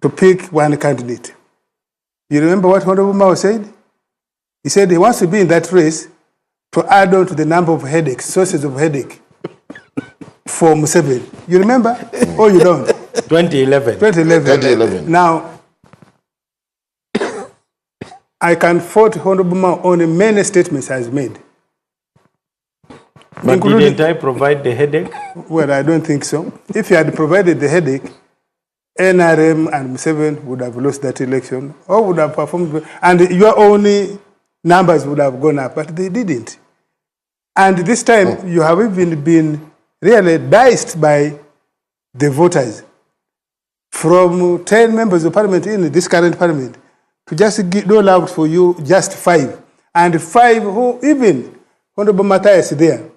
to pick one candidate. You remember what Honorable Mao said? He said he wants to be in that race to add on to the number of headaches, sources of headache for Museveni. You remember? Or you don't? 2011. 2011. Now, I can fault Honorable Mao on many statements he has made. But didn't I provide the headache? Well, I don't think so. If you had provided the headache, NRM and Museveni would have lost that election or would have performed, and your only numbers would have gone up, but they didn't. And this time, you have even been really diced by the voters. From 10 members of parliament in this current parliament, to just dole out for you just 5. And 5 who even, Honorable Mathias there,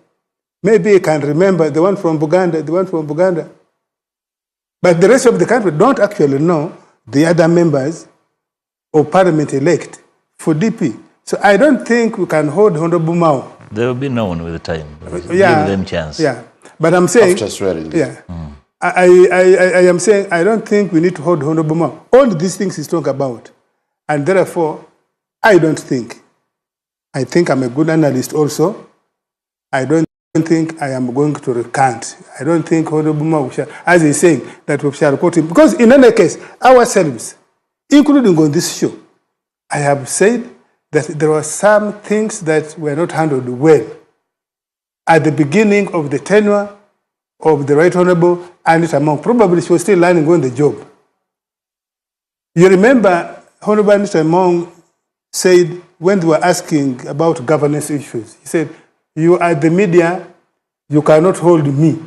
maybe you can remember the one from Buganda, But the rest of the country don't actually know the other members of parliament elect for DP. So I don't think we can hold Honorable Mao. There will be no one with the time. Yeah, give them chance. Yeah, but I'm saying, after swearing. Yeah, I am saying I don't think we need to hold Honorable Mao. All these things he's talking about, and therefore, I don't think. I think I'm a good analyst also. I don't think I am going to recant. I don't think Honorable Mao, as he's saying, that we shall quote him. Because in any case, ourselves, including on this show, I have said that there were some things that were not handled well at the beginning of the tenure of the Right Honorable Anita Mao. Probably she was still learning on the job. You remember Honorable Anita Mao said when they were asking about governance issues, he said, you are the media, you cannot hold me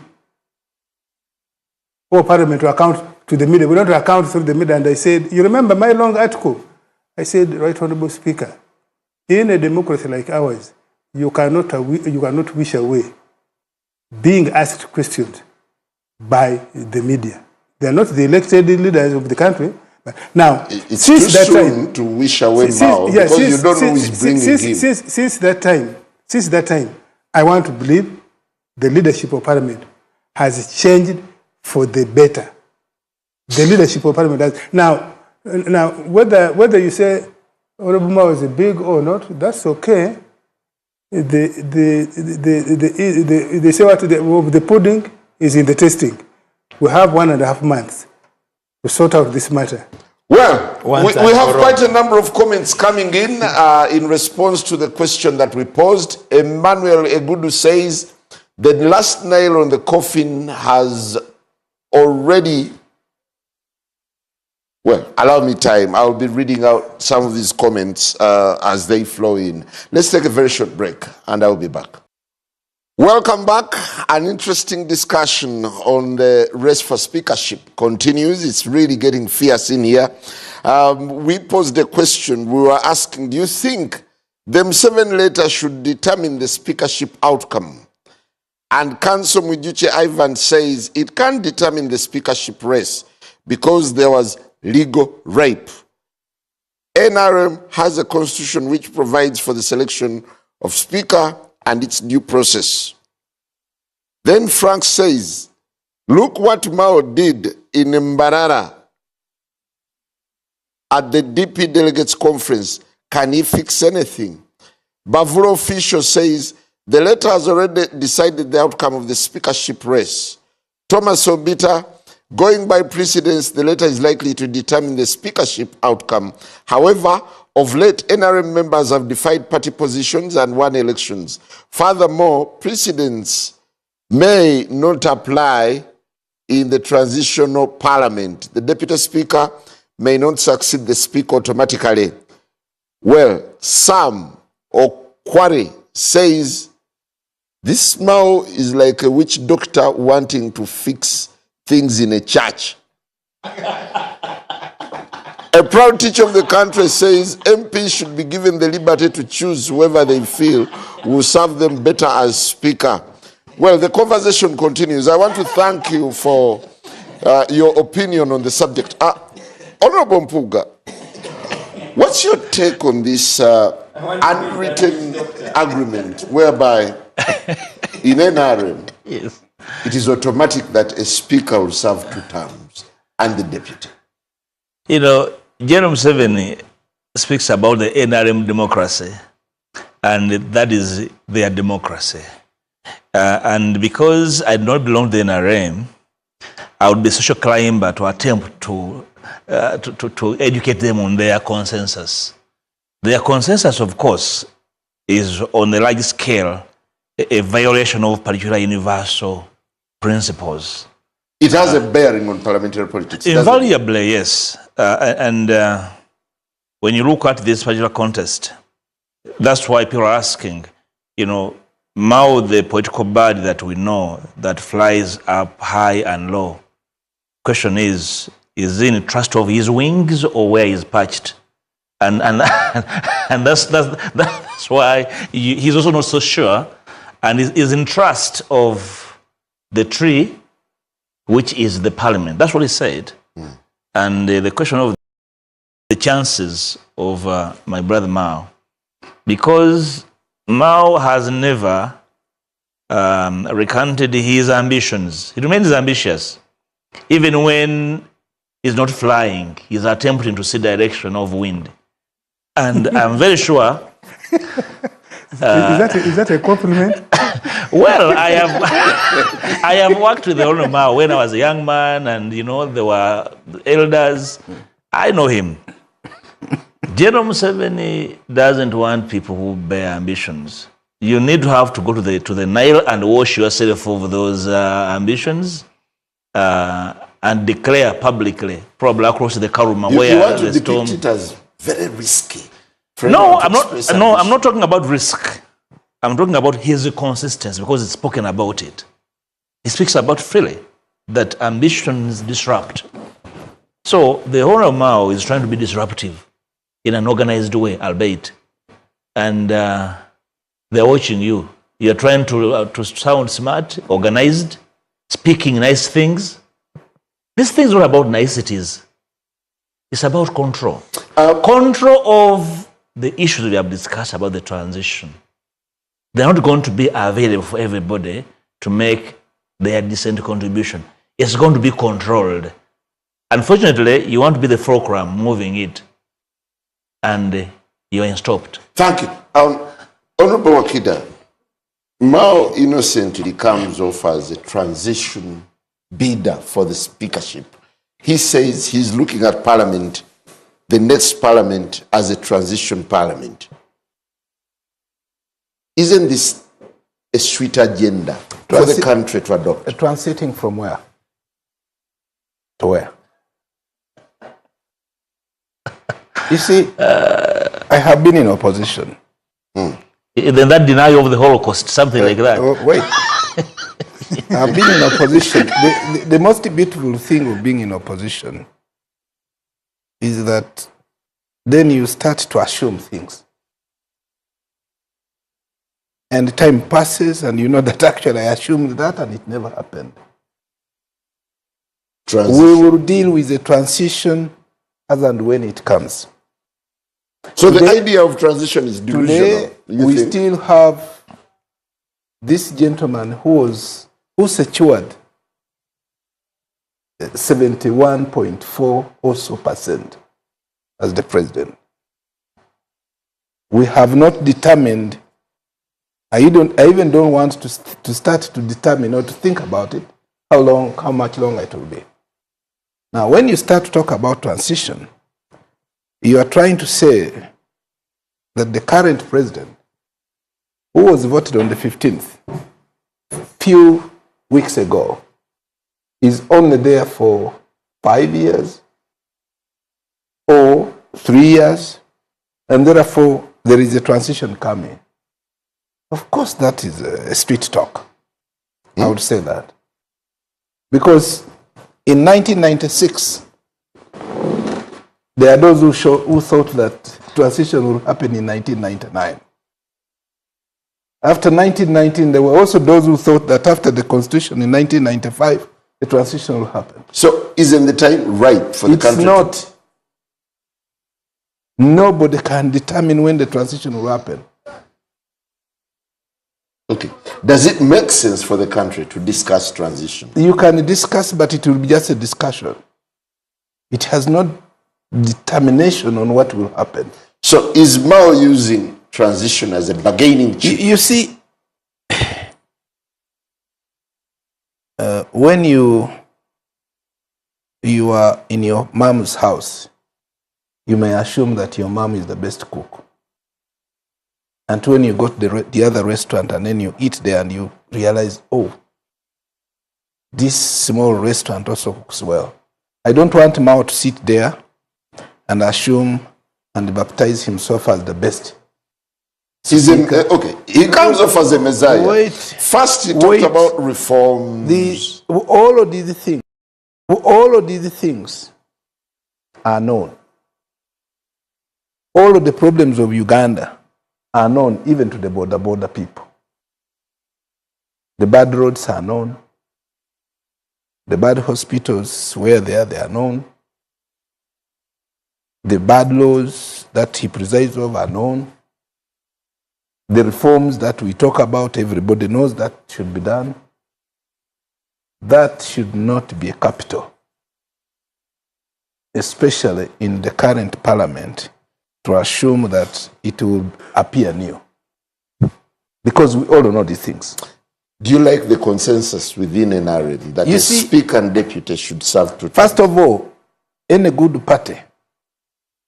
or Parliament to account to the media. We don't account through the media. And I said, you remember my long article? I said, Right Honorable Speaker, in a democracy like ours, you cannot wish away being asked questions by the media. They are not the elected leaders of the country. But now, it's since too that soon time, to wish away Mao because you don't know who is bringing him. Since that time, I want to believe the leadership of Parliament has changed for the better. The leadership of Parliament has. Now whether you say Honorable Mao is big or not, that's okay. They say what the pudding is in the tasting. We have 1.5 months to sort out this matter. Well, we have quite a number of comments coming in response to the question that we posed. Emmanuel Egudu says, the last nail on the coffin has already... Well, allow me time. I'll be reading out some of these comments as they flow in. Let's take a very short break, and I'll be back. Welcome back. An interesting discussion on the race for speakership continues. It's really getting fierce in here. We posed a question. We were asking, do you think the M7 letter should determine the speakership outcome? And Council Mwijuche Ivan says it can't determine the speakership race because there was legal rape. NRM has a constitution which provides for the selection of speaker and its due process. Then Frank says, look what Mao did in Mbarara at the DP delegates conference. Can he fix anything? Bavuro official says, the letter has already decided the outcome of the speakership race. Thomas Obita, going by precedence, the letter is likely to determine the speakership outcome. However, of late, NRM members have defied party positions and won elections. Furthermore, precedence may not apply in the transitional parliament. The deputy speaker may not succeed the speaker automatically. Well, Sam Okwari says, this Mao is like a witch doctor wanting to fix things in a church. A proud teacher of the country says MPs should be given the liberty to choose whoever they feel will serve them better as Speaker. Well, the conversation continues. I want to thank you for your opinion on the subject. Honorable Mpuuga, what's your take on this unwritten agreement whereby in NRM, Yes. it is automatic that a speaker will serve 2 terms and the deputy? You know, Jerome 7 speaks about the NRM democracy, and that is their democracy. And because I do not belong to the NRM, I would be a social climber to attempt to educate them on their consensus. Their consensus, of course, is on a large scale a violation of particular universal principles. It has a bearing on parliamentary politics. Invariably, yes. When you look at this particular contest, that's why people are asking, you know, Mao, the political bird that we know, that flies up high and low. Question is he in trust of his wings or where he's perched? And that's why he's also not so sure, and is in trust of the tree, which is the parliament. That's what he said. And the question of the chances of my brother Mao, because Mao has never recanted his ambitions. He remains ambitious. Even when he's not flying, he's attempting to see direction of wind. And I'm very sure... is that a compliment? Well, I have worked with the Honorable Mao when I was a young man, and, you know, there were elders. I know him. Jerome 7 doesn't want people who bear ambitions. You need to have to go to the Nile and wash yourself of those ambitions and declare publicly, probably across the Karuma, where you want to the storm. depict it as very risky. No, I'm not talking about risk. I'm talking about his consistency, because it's spoken about it. He speaks about freely that ambitions disrupt. So the Honorable Mao is trying to be disruptive in an organized way, albeit. And they're watching you. You're trying to sound smart, organized, speaking nice things. These things are not about niceties. It's about control. Control of the issues we have discussed about the transition. They're not going to be available for everybody to make their decent contribution. It's going to be controlled. Unfortunately, you want to be the fulcrum moving it, and you're stopped. Thank you. Honorable Wakida, Mao innocently comes off as a transition bidder for the speakership. He says he's looking at parliament, the next parliament, as a transition parliament. Isn't this a sweet agenda for the country to adopt? Transiting from where? To where? You see, I have been in opposition. Then that denial of the Holocaust, something like that. Wait. I've been in opposition. The most beautiful thing of being in opposition is that then you start to assume things. And time passes and you know that actually I assumed that and it never happened. We will deal with the transition as and when it comes. So today, the idea of transition is delusional. Today, we still have this gentleman who secured 71.4 or so % as the president. We have not determined. I even don't want to start to determine or to think about it, how much longer it will be. Now, when you start to talk about transition, you are trying to say that the current president, who was voted on the 15th, few weeks ago, is only there for 5 years or 3 years, and therefore there is a transition coming. Of course, that is a street talk. I would say that. Because in 1996, There are those who thought that transition will happen in 1999. After 1919, there were also those who thought that after the Constitution in 1995, the transition will happen. So isn't the time right for the country? It's not. Nobody can determine when the transition will happen. Okay. Does it make sense for the country to discuss transition? You can discuss, but it will be just a discussion. It has no determination on what will happen. So is Mao using transition as a bargaining chip? You see, when you are in your mom's house, you may assume that your mom is the best cook. And when you go to the other restaurant and then you eat there and you realize, oh, this small restaurant also cooks well. I don't want Mao to sit there and assume and baptize himself as the best. Okay, he comes off as a messiah. First he talked about reforms. All of these things are known. All of the problems of Uganda are known even to the border people. The bad roads are known. The bad hospitals where they are known. The bad laws that he presides over are known. The reforms that we talk about, everybody knows that should be done. That should not be a capital, especially in the current parliament, to assume that it will appear new. Because we all know these things. Do you like the consensus within NRM that the speaker and deputy should serve to? First of all, any good party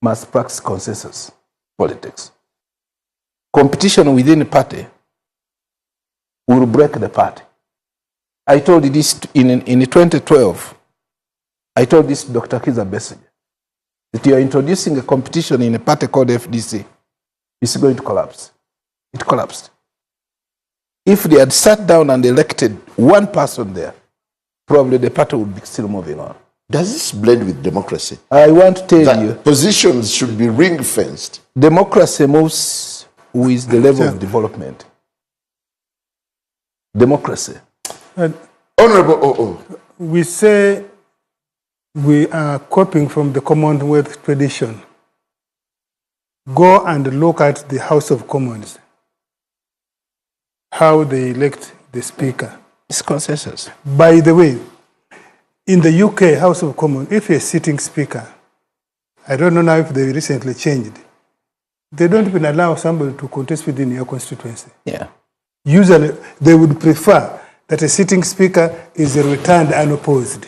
must practice consensus politics. Competition within the party will break the party. I told you this in 2012. I told this to Dr. Kiza Besigye, that you are introducing a competition in a party called FDC. It's going to collapse. It collapsed. If they had sat down and elected one person there, probably the party would be still moving on. Does this blend with democracy? I want to tell you, positions should be ring-fenced. Democracy moves with the level of development. Democracy. Honorable we say we are copying from the Commonwealth tradition. Go and look at the House of Commons, how they elect the speaker. It's consensus. By the way, in the UK House of Commons, if you're a sitting speaker, I don't know now if they recently changed, they don't even allow somebody to contest within your constituency. Yeah. Usually, they would prefer that a sitting speaker is returned unopposed.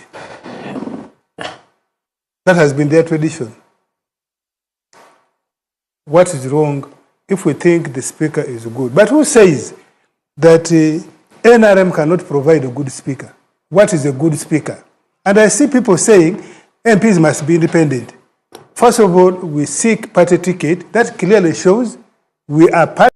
That has been their tradition. What is wrong if we think the speaker is good? But who says that NRM cannot provide a good speaker? What is a good speaker? And I see people saying MPs must be independent. First of all, we seek party ticket. That clearly shows we are party.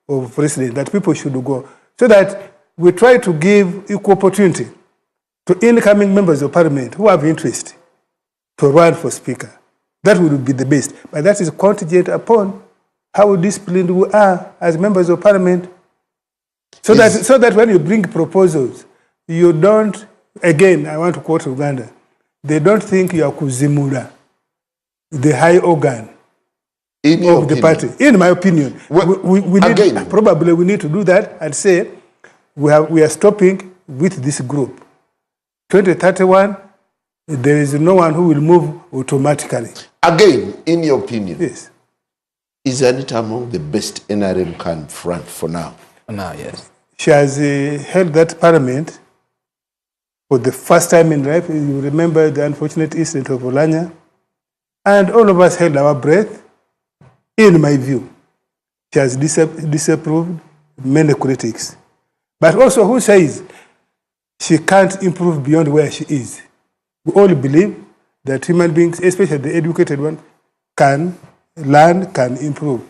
Of president, that people should go, so that we try to give equal opportunity to incoming members of parliament who have interest to run for speaker. That would be the best. But that is contingent upon how disciplined we are as members of parliament. So that when you bring proposals, you don't, again, I want to quote Uganda, they don't think you are Kuzimura, the high organ of the party. In my opinion, we need, probably we need to do that and say we are stopping with this group. 2031, there is no one who will move automatically. Again, in your opinion, yes, Isn't it among the best NRM can front for now? Now, yes. She has held that parliament for the first time in life. You remember the unfortunate incident of Olanya. And all of us held our breath, in my view. She has disapproved many critics. But also who says she can't improve beyond where she is? We all believe that human beings, especially the educated ones, can learn, can improve.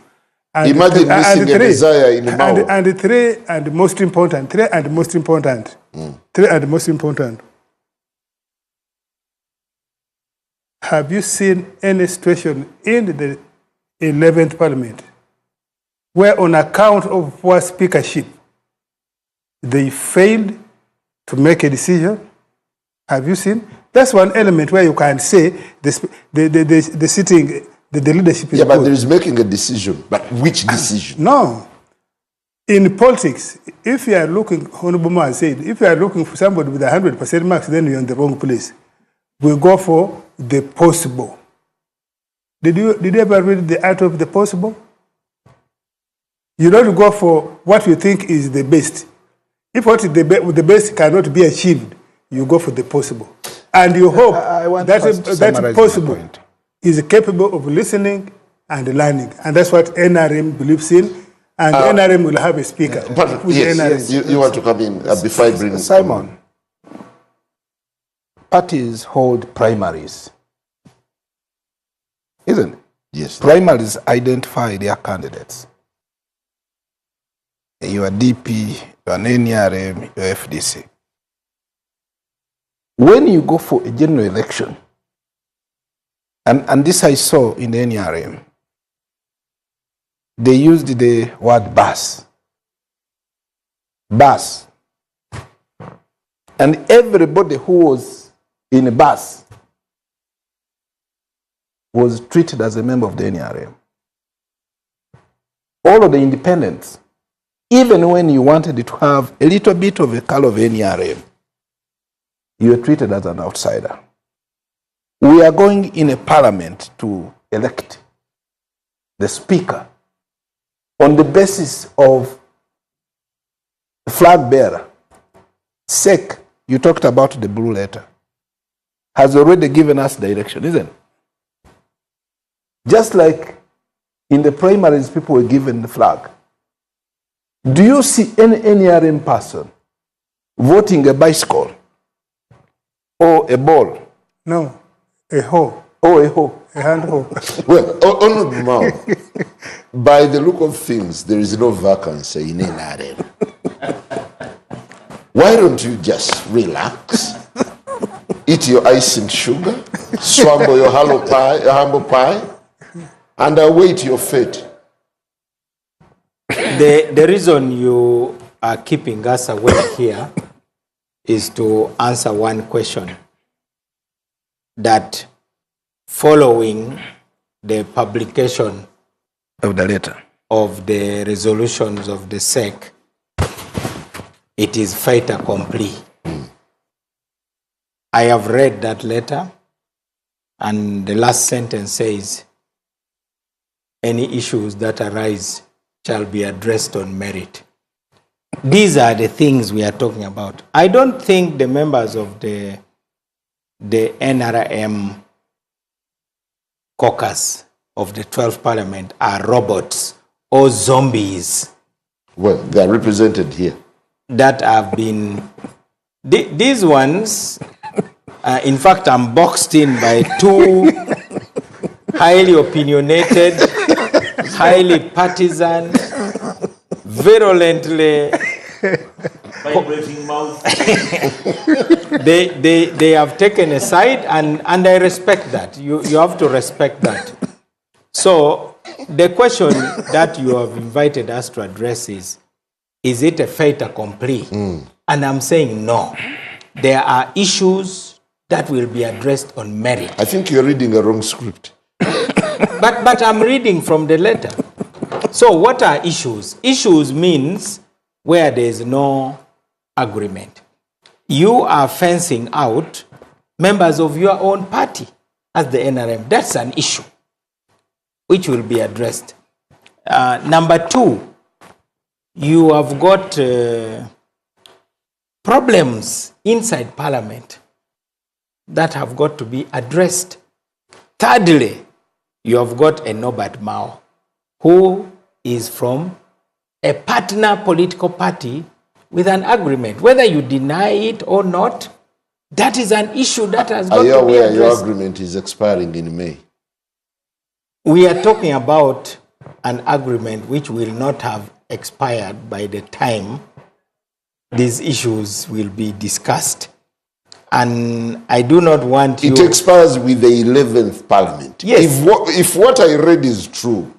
And imagine missing a desire in Mao. And most important, have you seen any situation in the 11th Parliament where on account of poor speakership, they failed to make a decision? Have you seen? That's one element where you can say the sitting, the leadership is Yeah, but good. there is making a decision. But which decision? No. In politics, if you are looking, Honorable Man said, if you are looking for somebody with 100% marks, then you're in the wrong place. We go for the possible. Did you ever read The Art of the Possible? You don't go for what you think is the best. If what is the best cannot be achieved, you go for the possible. And you hope that possible is capable of listening and learning. And that's what NRM believes in. And NRM will have a speaker. But yes, you want to come in before I bring Simon, parties hold primaries, isn't it? Yes. Primaries identify their candidates. Your DP, your NRM, your FDC. When you go for a general election, and this I saw in the NRM, they used the word bus. Bus. And everybody who was in a bus was treated as a member of the NRM. All of the independents, even when you wanted to have a little bit of a color of NRM, you were treated as an outsider. We are going in a parliament to elect the speaker on the basis of the flag bearer. SEC, you talked about the blue letter, has already given us direction, isn't it? Just like in the primaries, people were given the flag. Do you see any NRM person voting a bicycle or a ball? No, a hoe. Oh, a hoe. A hand hoe. Well, Honorable Mao, by the look of things, there is no vacancy in NRM. Why don't you just relax, eat your ice and sugar, swallow your humble pie, and await your fate? The reason you are keeping us awake here is to answer one question. That following the publication Of the letter. of the resolutions of the SEC, it is fait accompli. I have read that letter, and the last sentence says, any issues that arise shall be addressed on merit. These are the things we are talking about. I don't think the members of the NRM caucus of the 12th Parliament are robots or zombies. Well, they are represented here. That have been, these ones, in fact, I'm boxed in by two highly opinionated, highly partisan, virulently vibrating mouth. they have taken a side, and I respect that. You have to respect that. So the question that you have invited us to address is it a fait accompli? And I'm saying no. There are issues that will be addressed on merit. I think you're reading a wrong script. But I'm reading from the letter. So what are issues? Issues means where there is no agreement. You are fencing out members of your own party as the NRM. That's an issue which will be addressed. Number two, you have got problems inside Parliament that have got to be addressed. Thirdly, you have got a Norbert Mao, who is from a partner political party with an agreement. Whether you deny it or not, that is an issue that has got to be addressed. Are you aware your agreement is expiring in May? We are talking about an agreement which will not have expired by the time these issues will be discussed. And I do not want you... It expires with the 11th Parliament. Yes. If what I read is true.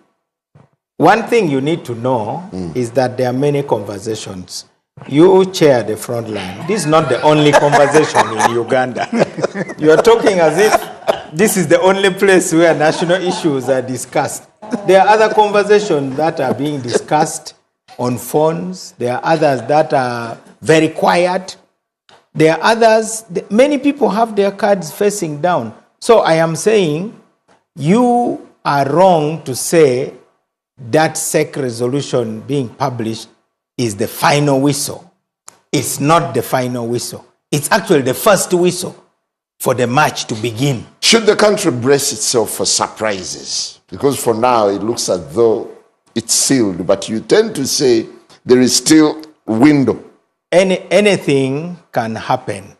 One thing you need to know is that there are many conversations. You chair the Frontline. This is not the only conversation in Uganda. You are talking as if this is the only place where national issues are discussed. There are other conversations that are being discussed on phones. There are others that are very quiet. There are others, many people have their cards facing down. So I am saying you are wrong to say that SEC resolution being published is the final whistle. It's not the final whistle. It's actually the first whistle for the march to begin. Should the country brace itself for surprises? Because for now it looks as though it's sealed, but you tend to say there is still a window. Anything can happen.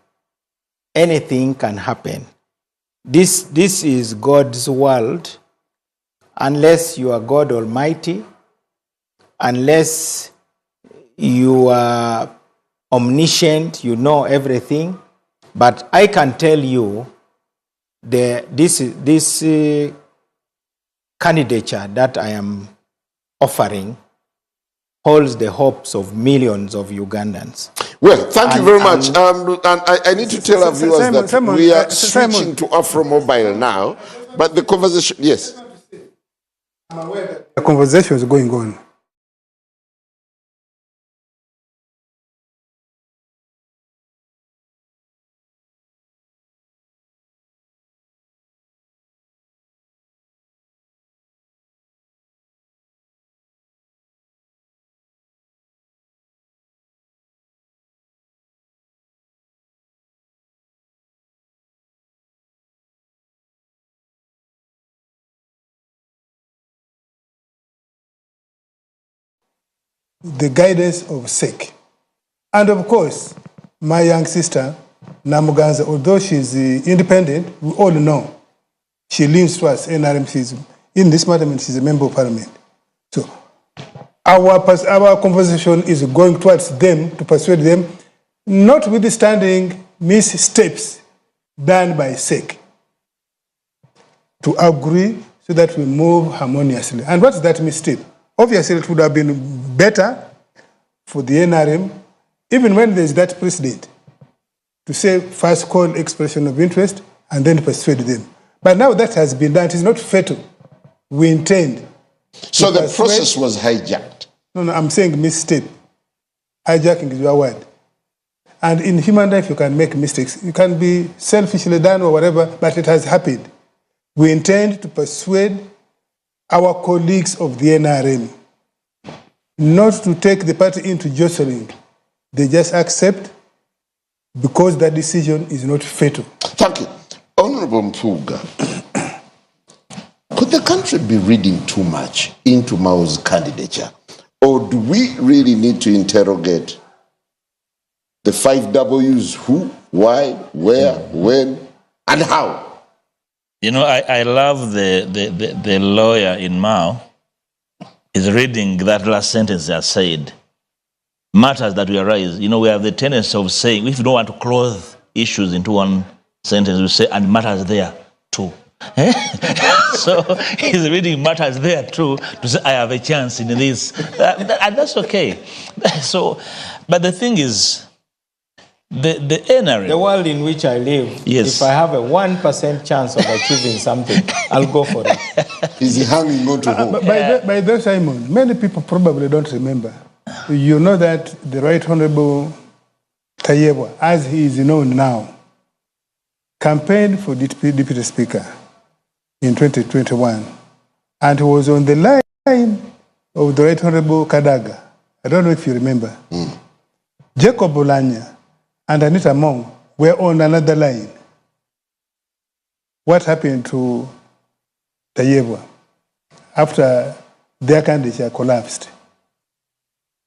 Anything can happen. This is God's world. Unless you are God Almighty, unless you are omniscient, you know everything. But I can tell you, this candidature that I am offering holds the hopes of millions of Ugandans. Well, thank you very much. And I need to tell our viewers that we are switching to Afro Mobile now, but the conversation, yes. I'm aware that the conversation is going on. The guidance of SEC. And of course, my young sister, Namuganza, although she's independent, we all know she leans towards NRM. She's, in this parliament, she's a member of parliament. So our conversation is going towards them to persuade them, notwithstanding missteps done by SEC, to agree so that we move harmoniously. And what's that misstep? Obviously, it would have been better for the NRM, even when there's that precedent, to say first call expression of interest and then persuade them. But now that has been done, it is not fatal. We intend. So the process was hijacked? No, I'm saying misstep. Hijacking is your word. And in human life, you can make mistakes. You can be selfishly done or whatever, but it has happened. We intend to persuade our colleagues of the NRM not to take the party into jostling. They just accept because that decision is not fatal. Thank you. Honorable Mpuuga, could the country be reading too much into Mao's candidature? Or do we really need to interrogate the 5 W's: who, why, where, when, and how? You know, I love the lawyer in Mao is reading that last sentence that said, matters that we arise. You know, we have the tendency of saying, if you don't want to close issues into one sentence, we say, and matters there too. So he's reading matters there too to say, I have a chance in this. And that's okay. So, but the thing is, the NRM... The world in which I live, yes. If I have a 1% chance of achieving something, I'll go for it. Is he hanging on to hope? By the Simon, many people probably don't remember. You know that the Right Honorable Kaggwa, as he is known now, campaigned for Deputy Speaker in 2021, and he was on the line of the Right Honorable Kaggwa. I don't know if you remember. Jacob Olanya and Anita Mong were on another line. What happened to Kaggwa after their candidature collapsed?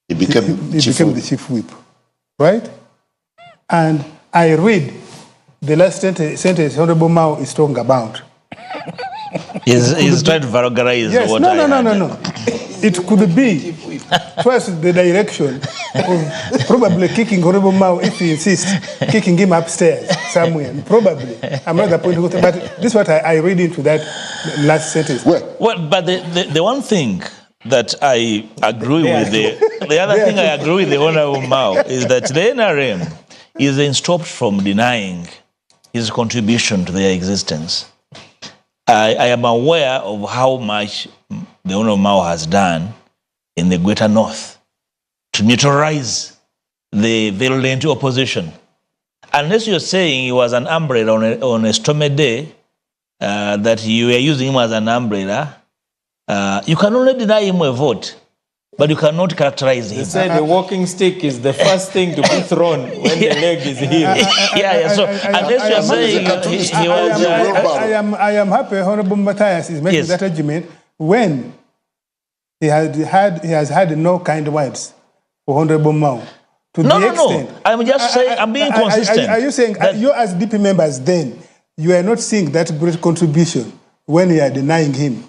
He became the chief whip, right? And I read the last sentence Honorable Mao is talking about. He's trying to vulgarize what No. It could be first the direction of probably kicking Honorable Mao, if he insists, kicking him upstairs somewhere. Probably. I'm not the point, but this is what I read into that last sentence. Well, but the one thing that I agree with, the other thing I agree with the Honorable Mao is that the NRM is stopped from denying his contribution to their existence. I am aware of how much the Honorable Mao has done in the Greater North to neutralize the virulent opposition. Unless you're saying he was an umbrella on a stormy day, that you were using him as an umbrella, you can only deny him a vote, but you cannot characterize him. They say the walking stick is the first thing to be thrown when the leg is healed. So unless you're saying he was... I am happy Honorable Mathias is making that argument when he has had no kind words for Honorable Mao. No. I'm just saying, I'm being consistent. Are you saying, you as DP members then, you are not seeing that great contribution when you are denying him?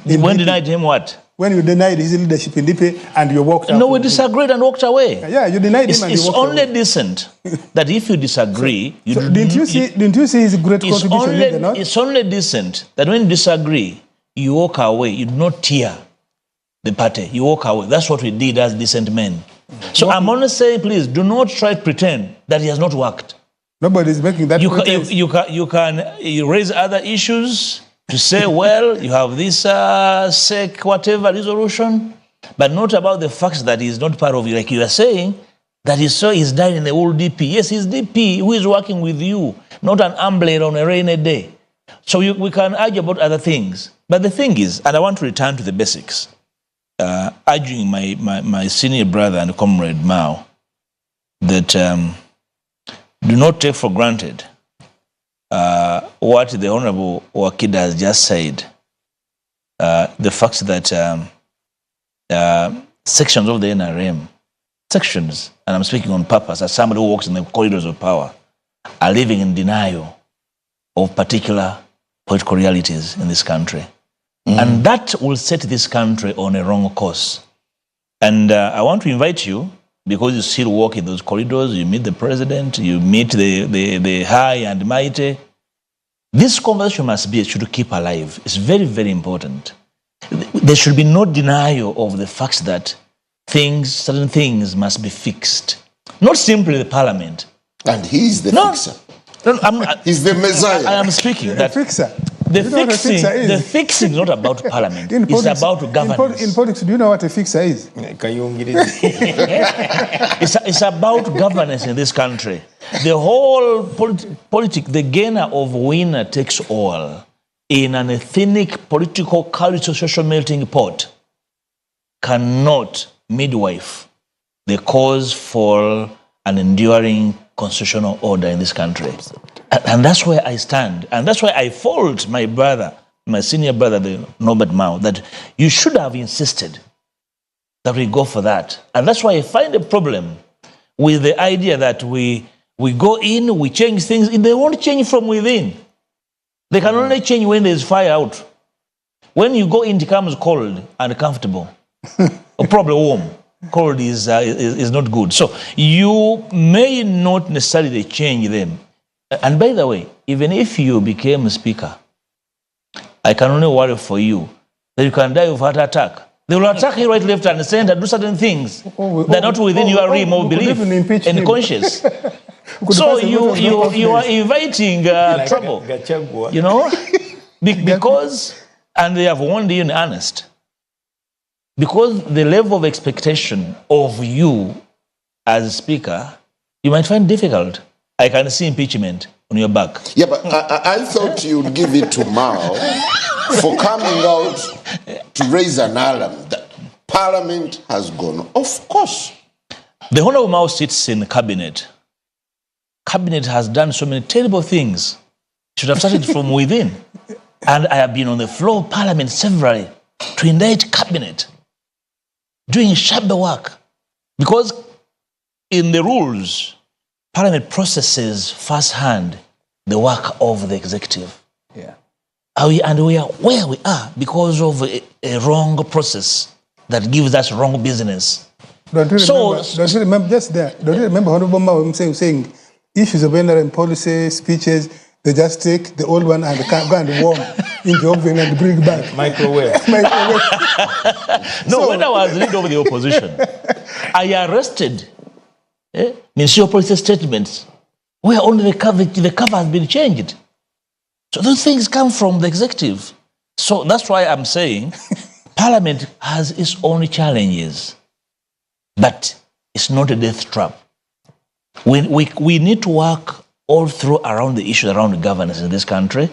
When denied him what? When you denied his leadership in DP and you walked out. No, we disagreed and walked away. Yeah, you denied him and you walked away. It's only decent that if you disagree... didn't you see his great contribution in the North? It's only decent that when you disagree, you walk away. You do not tear the party. You walk away. That's what we did as decent men. So I'm only saying, please, do not try to pretend that he has not worked. Nobody's making that pretense. You can raise other issues to say, well, you have this SEC, whatever, resolution, but not about the facts that he's not part of you. Like you are saying, that he's died in the old DP. Yes, he's DP who is working with you, not an umbrella on a rainy day. So we can argue about other things. But the thing is, and I want to return to the basics, urging my senior brother and comrade Mao that do not take for granted what the Honorable Wakida has just said, the fact that sections of the NRM, sections, and I'm speaking on purpose as somebody who walks in the corridors of power, are living in denial of particular political realities in this country. And that will set this country on a wrong course. And I want to invite you, because you still walk in those corridors, you meet the president, you meet the high and mighty. This conversation should keep alive. It's very, very important. There should be no denial of the fact that certain things must be fixed. Not simply the parliament. And he's the fixer. He's the Messiah. I am speaking that fixer. The fixing is not about parliament. It's about governance. In politics, do you know what a fixer is? It's about governance in this country. The whole the gainer of winner takes all in an ethnic, political, cultural, social melting pot cannot midwife the cause for an enduring constitutional order in this country. And that's where I stand. And that's why I fault my brother, my senior brother, the Norbert Mao, that you should have insisted that we go for that. And that's why I find a problem with the idea that we go in, we change things, and they won't change from within. They can only change when there's fire out. When you go in, it becomes cold and comfortable. Or probably warm. Cold is not good. So you may not necessarily change them. And by the way, even if you became a speaker, I can only worry for you that you can die of heart attack. They will attack you right, left, and center, do certain things that are not within your realm of belief and conscience. So you are inviting trouble, you know, because, and they have warned you in earnest, because the level of expectation of you as a speaker, you might find difficult. I can see impeachment on your back. Yeah, but I thought you'd give it to Mao for coming out to raise an alarm Parliament has gone off course. The Honorable Mao sits in cabinet. Cabinet has done so many terrible things. Should have started from within. And I have been on the floor of Parliament severally to indict cabinet, doing shabby work. Because in the rules, Parliament processes firsthand the work of the executive. Yeah. And we are where we are because of a wrong process that gives us wrong business. Don't you remember just there? Don't you remember Honorable Mao saying issues of NRM policy, speeches, they just take the old one and go and warm in the oven and bring it back. Microwave. No, when I was leader of the opposition, I arrested ministerial policy statements where only the cover has been changed. So those things come from the executive. So that's why I'm saying Parliament has its own challenges, but it's not a death trap. We need to work all through around the issues around the governance in this country,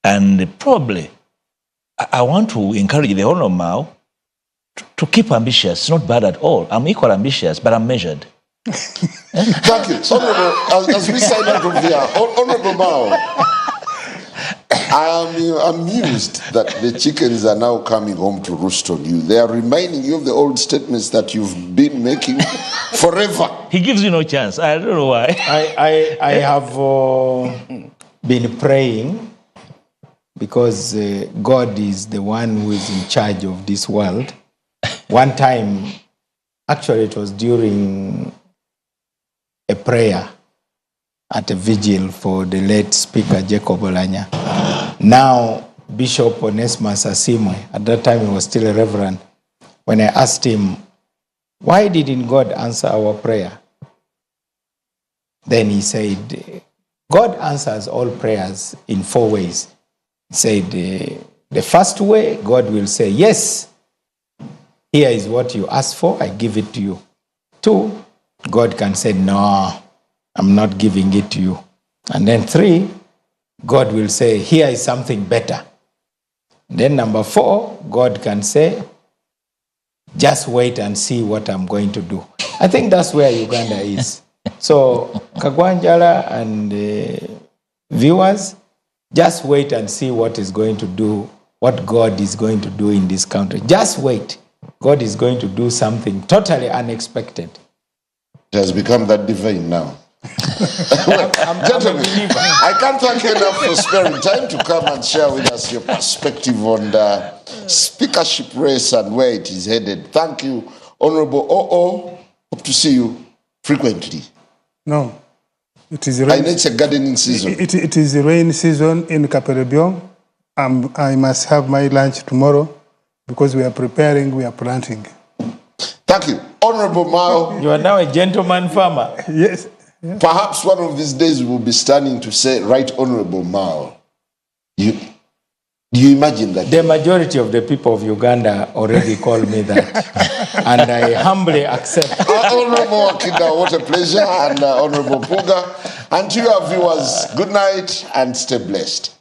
and probably I want to encourage the Honorable Mao to keep ambitious. It's not bad at all. I'm equally ambitious, but I'm measured. Thank you. Honorable, as we sign out of here, Honorable Mao, I am amused that the chickens are now coming home to roost on you. They are reminding you of the old statements that you've been making forever. He gives you no chance. I don't know why. I have been praying because God is the one who is in charge of this world. One time, actually it was during a prayer at a vigil for the late Speaker Jacob Olanya. Now, Bishop Onesmus Asimwe, at that time he was still a reverend, when I asked him, why didn't God answer our prayer? Then he said, God answers all prayers in 4 ways. He said, the first way, God will say, yes, here is what you asked for, I give it to you. 2, God can say, no, I'm not giving it to you. And then 3, God will say, here is something better. Then number 4, God can say, just wait and see what I'm going to do. I think that's where Uganda is. So, Kaggwa and viewers, just wait and see what is going to do, what God is going to do in this country. Just wait. God is going to do something totally unexpected. It has become that divine now. Well, gentlemen, I can't thank you enough for sparing time to come and share with us your perspective on the speakership race and where it is headed. Thank you, Honorable OO. Hope to see you frequently. No, it is rain. It's a gardening season. It is the rain season in Kaperebiong. I must have my lunch tomorrow because we are preparing, we are planting. Thank you. Honorable Mao. You are now a gentleman farmer. Yes. Yeah. Perhaps one of these days we will be standing to say, Right Honorable Mao. Do you imagine that? The majority of the people of Uganda already call me that. And I humbly accept. Honorable Akida, what a pleasure. And Honorable Mpuuga. And to your viewers, good night and stay blessed.